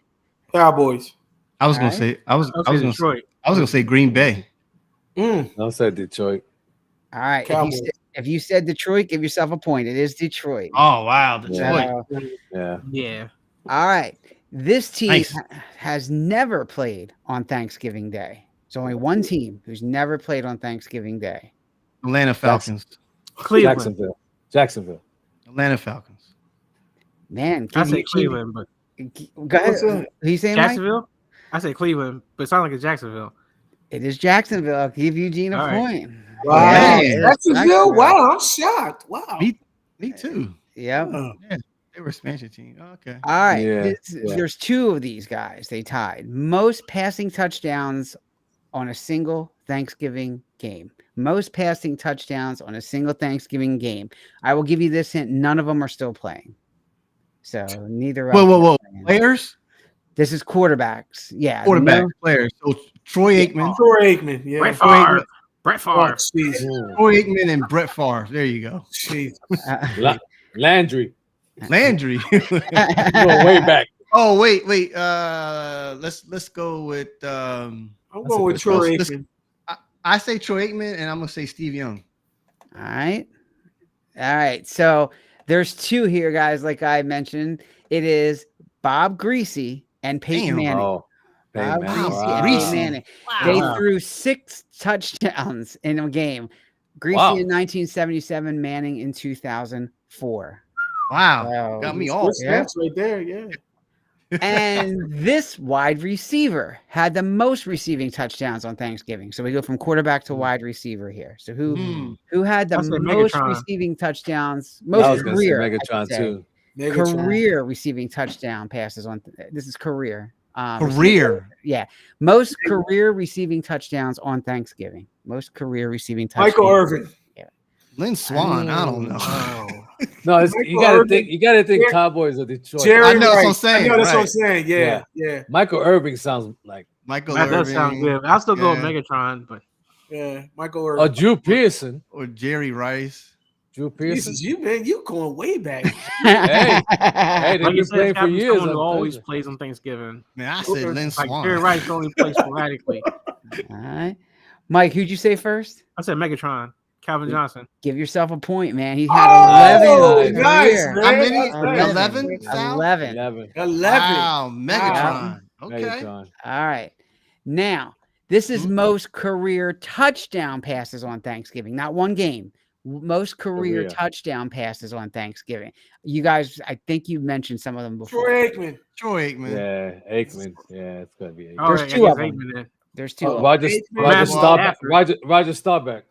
Cowboys. I was going All to say. I was going to say Green Bay. I said Detroit. All right. Cowboys. If you said Detroit, give yourself a point. It is Detroit. Oh wow, Detroit. Yeah. Yeah. All right. This team Nice. has never played on Thanksgiving Day. It's only one team who's never played on Thanksgiving Day. Atlanta Falcons. Cleveland. Jacksonville. Atlanta Falcons. Man, I say Cleveland, but Go ahead. What's up? Who you saying, Mike? Jacksonville. I say Cleveland, but it sounds like it's Jacksonville. It is Jacksonville. I'll give Eugene a All right. point. Wow. Yeah. Jacksonville. Wow, I'm shocked. Wow. Me too. Yep. Oh. They were a expansion team. Okay. All right. Yeah, There's two of these guys. They tied most passing touchdowns on a single Thanksgiving game. Most passing touchdowns on a single Thanksgiving game. I will give you this hint. None of them are still playing. So neither of them Whoa. are playing. Players? This is quarterbacks. Yeah. Quarterback no- players. So Troy Aikman. Troy Aikman. Yeah. Brett Favre. Brett Oh, Favre. jeez. Troy Aikman and Brett Favre. There you go. Jeez. Landry. Landry. Going way back. Oh wait. Let's go with. I'm going with Troy let's- Aikman. I say Troy Aikman, and I'm gonna say Steve Young. All right. So there's two here, guys. Like I mentioned, it is Bob Greasy and Peyton Damn. Manning. Oh, Bob Peyton Greasy Manning. and Greasy. Peyton Manning. Wow. They threw 6 touchdowns in a game. Greasy Wow. in 1977, Manning in 2004. Wow, Wow. got me Good off. Yeah. stats right there. Yeah. And this wide receiver had the most receiving touchdowns on Thanksgiving. So we go from quarterback to wide receiver here. So who had the I said most Megatron. receiving touchdowns, I most was gonna say career, I should Megatron say. too. Career receiving touchdown passes on this is career. Career. Yeah. Most career receiving touchdowns on Thanksgiving. Most career receiving touchdowns. Michael Irvin. Lynn Swan. I don't know. No, it's, you gotta Irvin. think. You gotta think Cowboys of Detroit. Jerry I know that's what I'm Rice. saying, I know that's what I'm right. saying. Yeah. Michael Irving sounds like. Michael That does sound Irvin good. I'll still go with Yeah. Megatron, but Michael Irvin. Drew Pearson. or Jerry Rice. Drew Pearson. Jesus, you going way back. Hey, like they've you been said, playing for Captain years. Stone on always Thursday. plays on Thanksgiving. Man, I said Lynn Like Swan. Jerry Rice only plays sporadically. All right. Mike, who'd you say first? I said Megatron, Calvin Johnson. Give yourself a point, man. He had 11 nice, career. man. How many? That's nice. 11? Sal? 11. 11. Wow, Megatron. Okay. Megatron. All right. Now, this is most career touchdown passes on Thanksgiving, not one game. Most career Career. touchdown passes on Thanksgiving. You guys, I think you mentioned some of them before. Troy Aikman. Troy Aikman. Yeah, Aikman. Yeah, it's gonna be Aikman. All There's right, two I of guess them. Aikman then. There's two. of them. Roger Matthew Staubach. Stafford. Roger Staubach.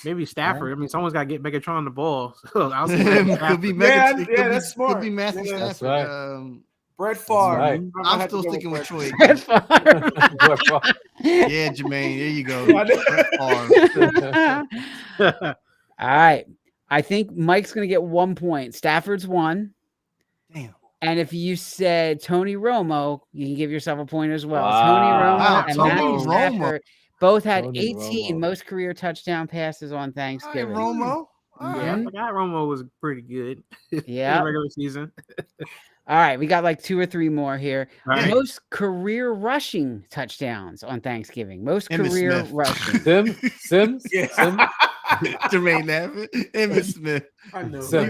Maybe Stafford. I mean, someone's got to get Megatron the ball. So I'll say could Stafford. be Yeah, Megatron. yeah, could be, that's smart. Could be Matthew Yeah, that's Stafford. right. Brett Favre. right. I'm still sticking with Troy. Brett Favre. Yeah, Jermaine. There you go. Brett Favre. All right. I think Mike's going to get 1 point. Stafford's 1. Damn. And if you said Tony Romo, you can give yourself a point as well. Wow. Tony Romo Wow, and Tony Matthew Romo. Stafford both had Tony 18 Romo. most career touchdown passes on All right, Thanksgiving. Romo. All Yeah, right. I forgot Romo was pretty good in Yeah. the regular season. All right. We got like 2 or 3 more here. Right. Most career rushing touchdowns on Thanksgiving. Most Emmitt career Smith. rushing. Sims. Yeah. Sims. Jermaine Abbott. Emmitt Smith. I know. So-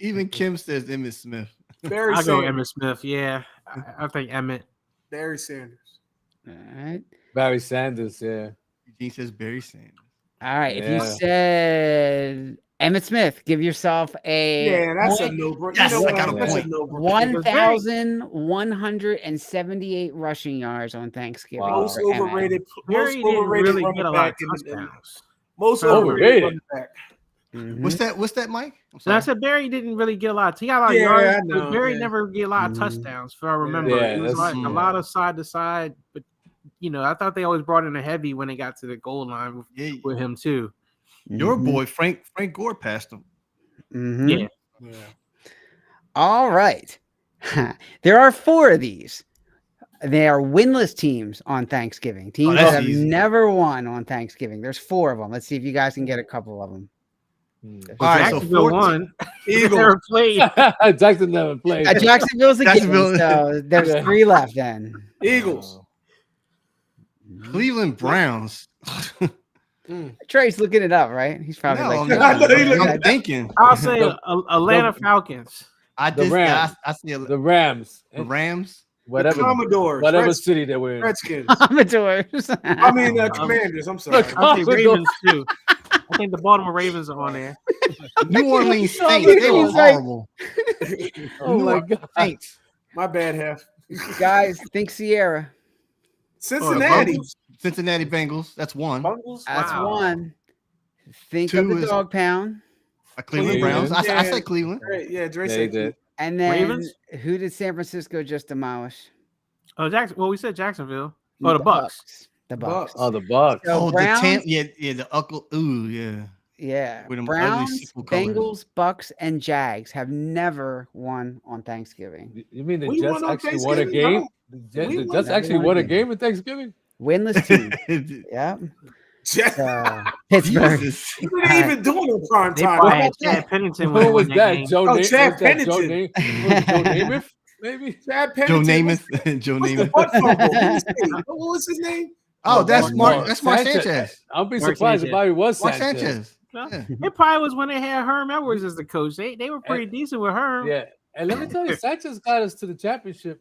Even Kim says Emmitt Smith. Barry I'll go Sanders. Emmitt Smith. Yeah, I think Emmett. Barry Sanders. All right. Barry Sanders. Yeah. Eugene says Barry Sanders. All right. If you Yeah. said Emmitt Smith, give yourself a Yeah, that's a point. no-brainer. Yes, You know I got a what? That's point. no-brainer. 1,178 rushing yards on Thanksgiving. Wow. Most for Emmett. overrated. Barry Most didn't overrated really running get a lot back of in the touchdowns. most Overrated. overrated running back. Mhm. What's that, Mike? I'm And I sorry. said Barry didn't really get a lot. He got a lot of Yeah, I yards, know, but Barry yeah. never get a lot of Mhm. touchdowns. If I remember, Yeah, it was that's like a true. lot of side to side. But I thought they always brought in a heavy when they got to the goal line Yeah, with him too. your Mhm. boy Frank Gore passed him. Mhm. Yeah, All right. There are 4 of these. They are winless teams on Thanksgiving. Teams that's that have easy. never won on Thanksgiving. There's 4 of them. Let's see if you guys can get a couple of them. All right, so Jacksonville 14 won. Eagles. Never played. Jackson never played. Jacksonville's a Jacksonville- given, so there's Yeah. 3 left then. Eagles. Cleveland Browns. Trey's looking it up, right? He's probably No, like, I know he looking I'm thinking. I'll say Atlanta Falcons. I The just Rams. I see The Rams. the Rams. Whatever. Commodores. Whatever city they were in. Redskins. Commodores. I mean, Commanders. I'm sorry. I'll say Ravens too. I think the Baltimore Ravens are on there. New Orleans Oh, Saints. They were he's like- horrible. Oh New my Orleans God. Saints. My bad, half. Guys, think Sierra. Cincinnati. Cincinnati Bengals. That's one. Bungles. That's Wow. 1. Think 2 of the is- dog pound. Cleveland Cleveland. Browns. I Yeah. said Cleveland. Right, yeah, Dre Yeah, he said did. And then Ravens? who did San Francisco just demolish? Oh, Jackson. Well, we said Jacksonville. Oh, the Bucks. The Bucks. Oh, the Bucks. So Oh, Browns- the Uncle. Ooh, yeah. Yeah. With them ugly Browns, sequel colors. Bengals, Bucks, and Jags have never won on Thanksgiving. You mean the We Jets won on actually won a Thanksgiving, game? no. The We Jets won. actually Never won a won. game at Thanksgiving? Winless team. Yep. Jets. Pittsburgh. Jesus. What are they even doing on prime They time? probably How had about that? Chad Pennington Who winning was that that? game. Joe Oh, Na- Chad was that Joe Pennington. Na- Joe Namath? Maybe? Chad Joe Pennington. Namath. Joe What's the Namath. butt fumble? What was his name? Oh, that's Mark Mark. That's Mark Sanchez. Sanchez. I'll be Mark surprised Sanchez. if Bobby was Mark Sanchez. Sanchez. No, Yeah. It probably was when they had Herm Edwards as the coach. They were pretty decent with Herm. Yeah. And let me tell you, Sanchez got us to the championship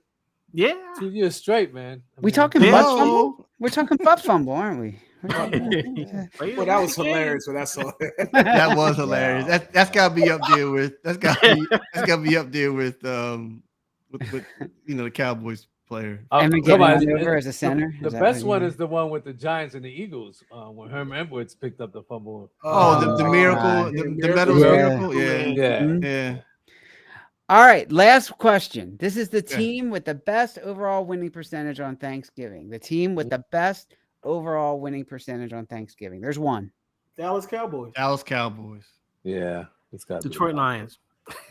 Yeah. 2 years straight, man. I We mean, talking Yeah. butt fumble? We're talking butt fumble, aren't we? We're talking- Well, that was hilarious. So that's all. That was hilarious. That's gotta be up there with. That's gotta be up there with. with the Cowboys player. And we come get on, over as a center. The best one is the one with the Giants and the Eagles when Herm Edwards picked up the fumble. The miracle, the Meadows miracle. Yeah. Mm-hmm. All right, last question. This is the team with the best overall winning percentage on Thanksgiving. The team with the best overall winning percentage on Thanksgiving. There's one. Dallas Cowboys. Yeah, it's got Detroit Lions.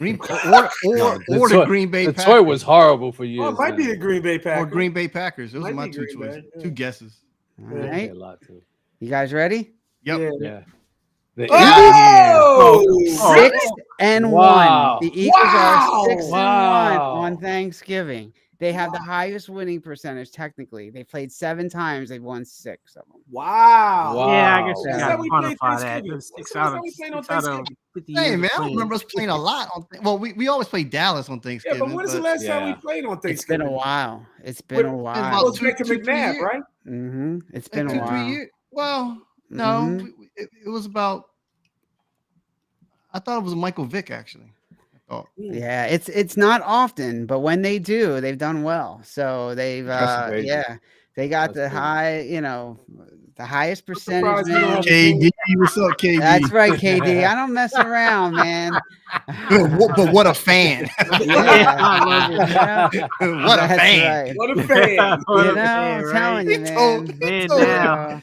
Or the Green Bay Packers. Detroit was horrible for years. Oh, it might be the Green Bay Packers. Or Green Bay Packers. Those are my two Green choices. Bay, yeah. Two guesses. All right. A lot too. You guys ready? Yep. Yeah. Oh! 6-1. Wow. The Eagles are 6-1 Wow. on Thanksgiving. They have the highest winning percentage technically. They played 7 times. They've won 6 of them. Wow. Yeah, I guess Wow. you That's got how to we played quantify that. Thanksgiving. That's That's 6 out how of we played on 6 out of Thanksgiving. 50 Hey, years man, of I don't playing. remember us playing a lot on. Well, we always play Dallas on Yeah, Thanksgiving. but when is the last time we Yeah. played on It's Thanksgiving? been a while. It's been a About while. It was two- Baker 2-3 McNabb, years. right? Mm-hmm. It's been a 2-3 while. years. Well, no, Mhm. it was about. I thought it was Michael Vick actually. I thought. Yeah, it's not often, but when they do, they've done well. So they've That's crazy. they got That's the crazy. the highest percentage. surprised you don't Man. have KD, what's up, KD? That's right, KD. I don't mess around, man. But what a fan! Yeah, I love it. yeah, What a that's fan! right. What a fan. What You a know, fan, I'm right? telling you, He told- man. he Man told- down.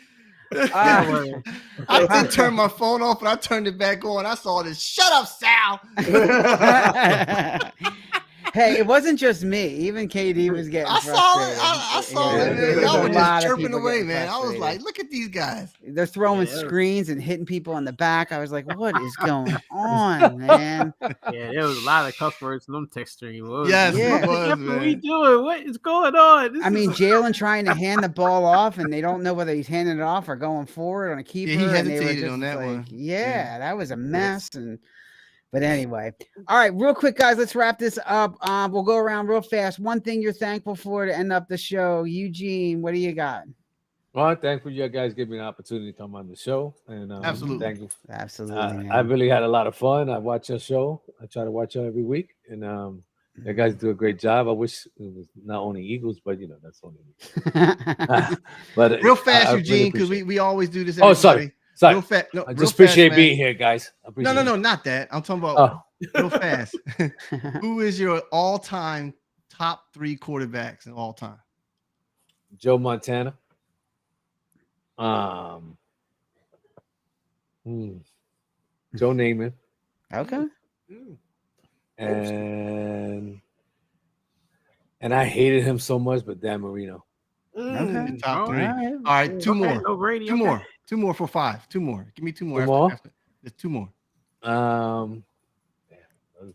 I did turn my phone off and I turned it back on. I saw this. Shut up, Sal. Hey, it wasn't just me. Even KD was getting I saw frustrated. it. I saw Yeah, it. there's Man. Y'all a were lot just of chirping people away, getting man. I was frustrated. like, look at these guys. They're throwing Yeah. screens and hitting people in the back. I was like, what is going on, man? Yeah, there was a lot of cuss words in them text stream. Yes, Yeah. it was, What are we man. doing? What is going on? This I mean, is Jalen trying to hand the ball off, and they don't know whether he's handing it off or going forward on a keeper. he and they were hesitated just on that like, one. Yeah, Yeah. that was a mess. But anyway, all right, real quick, guys, let's wrap this up. We'll go around real fast. One thing you're thankful for to end up the show, Eugene. What do you got? Well, thankful you guys give me an opportunity to come on the show, and Absolutely. thank you. Absolutely, man. I really had a lot of fun. I watch your show. I try to watch you every week, and you guys do a great job. I wish it was not only Eagles, but that's only. But Real fast, I Eugene, really because appreciate it. we always do this. Oh, sorry. Sorry. Real fast. No, I real just fast, appreciate man. being here, guys. I appreciate No, it. not that. I'm talking about Oh, real fast. Who is your all-time top 3 quarterbacks in all time? Joe Montana. Joe Namath, Okay. and I hated him so much, but Dan Marino. Okay. The top All 3. right. All right, 2 more. No Brady. 2 more. 2 more for 5. 2 more. Give me 2 more. Two more? There's 2 more. Other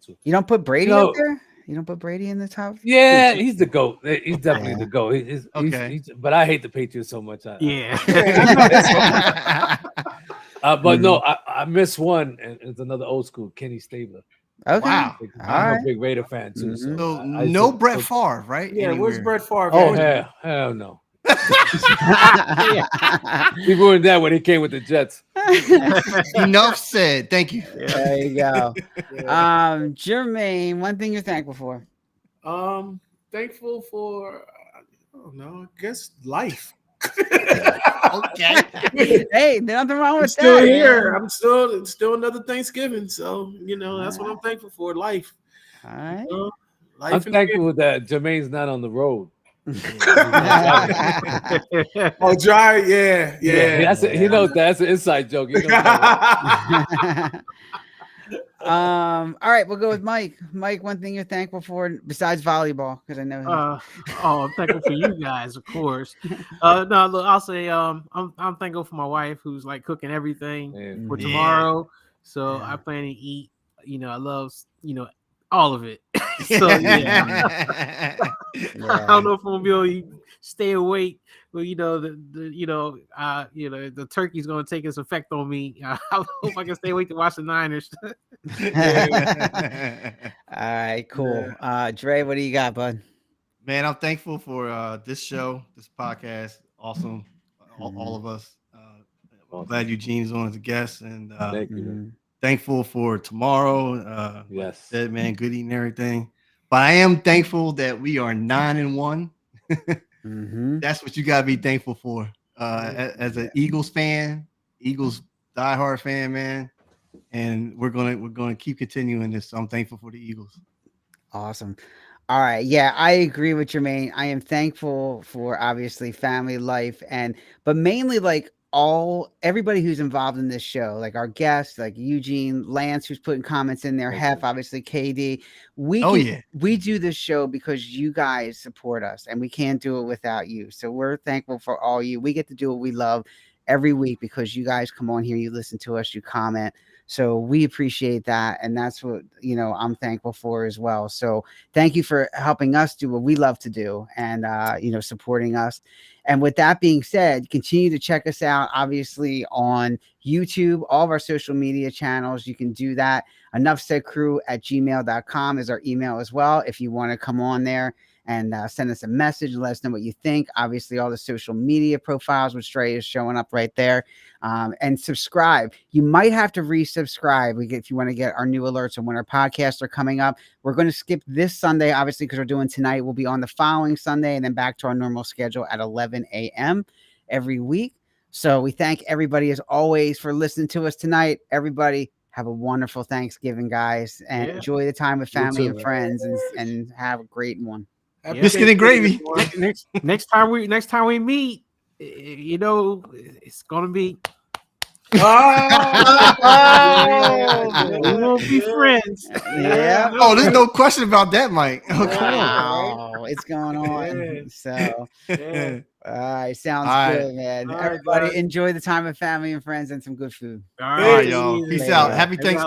two. You don't put Brady No. up there? You don't put Brady in the top? Yeah, he's the GOAT. He's definitely Yeah. the GOAT. Okay. But I hate the Patriots so much. Yeah. But no, I missed one, and it's another old school, Kenny Stabler. Okay. Wow. All I'm right. a big Raider fan too. Mhm. So I no so- Brett so- Favre, right? Yeah, where's Anywhere. Brett Favre? Oh at? hell no! He ruined that when he came with the Jets. Enough said. Thank you. There you go. Yeah. Jermaine, one thing you're thankful for. Thankful for I don't know, I guess life. Okay. Hey, there's nothing wrong I'm with still that. here. man. I'm still another Thanksgiving. So, that's what I'm thankful for. Life. All right. Life I'm and thankful that Jermaine's not on the road. Oh, dry, yeah. He knows that. That's an inside joke. He knows that. All right, we'll go with Mike. Mike, one thing you're thankful for besides volleyball, because I know. I'm thankful for you guys, of course. No, look, I'll say I'm thankful for my wife who's like cooking everything Man. for Yeah. tomorrow. So Yeah. I plan to eat. I love all of it. So yeah. I don't know if I'm gonna be able to stay awake. Well, the turkey's gonna take its effect on me. I hope I can stay awake to watch the Niners. All right, cool. Dre, what do you got, bud? Man, I'm thankful for this show, this podcast. Awesome. All of us. I'm glad Eugene's on as a guest, and Thank you. Man. thankful for tomorrow. Yes. Said, man, good eating and everything. But I am thankful that we are 9-1. That's what you gotta be thankful for. As an Eagles fan, Eagles diehard fan, man. And we're gonna keep continuing this. So I'm thankful for the Eagles. Awesome. All right. Yeah, I agree with Jermaine. I am thankful for obviously family life but mainly like everybody who's involved in this show, like our guests, like Eugene, Lance, who's putting comments in there, Hef, obviously KD. We do this show because you guys support us and we can't do it without you. So we're thankful for all you. We get to do what we love every week because you guys come on here, you listen to us, you comment. So we appreciate that. And that's what, I'm thankful for as well. So thank you for helping us do what we love to do and, supporting us. And with that being said, continue to check us out, obviously, on YouTube, all of our social media channels. You can do that. enoughsaidcrew@gmail.com is our email as well. If you want to come on there and send us a message and let us know what you think. Obviously, all the social media profiles with Stray is showing up right there. And subscribe. You might have to resubscribe if you want to get our new alerts on when our podcasts are coming up. We're going to skip this Sunday, obviously, because we're doing tonight. We'll be on the following Sunday and then back to our normal schedule at 11 a.m. every week. So we thank everybody, as always, for listening to us tonight. Everybody, have a wonderful Thanksgiving, guys, and enjoy the time with family and friends and have a great one. Biscuit and gravy. Next time we meet, it's gonna be. We won't be friends. Yeah. Oh, there's no question about that, Mike. Oh, come on. It's going on. So, all right, sounds good, man. Everybody, enjoy the time with family and friends and some good food. All right, y'all. Peace out. Happy Thanksgiving.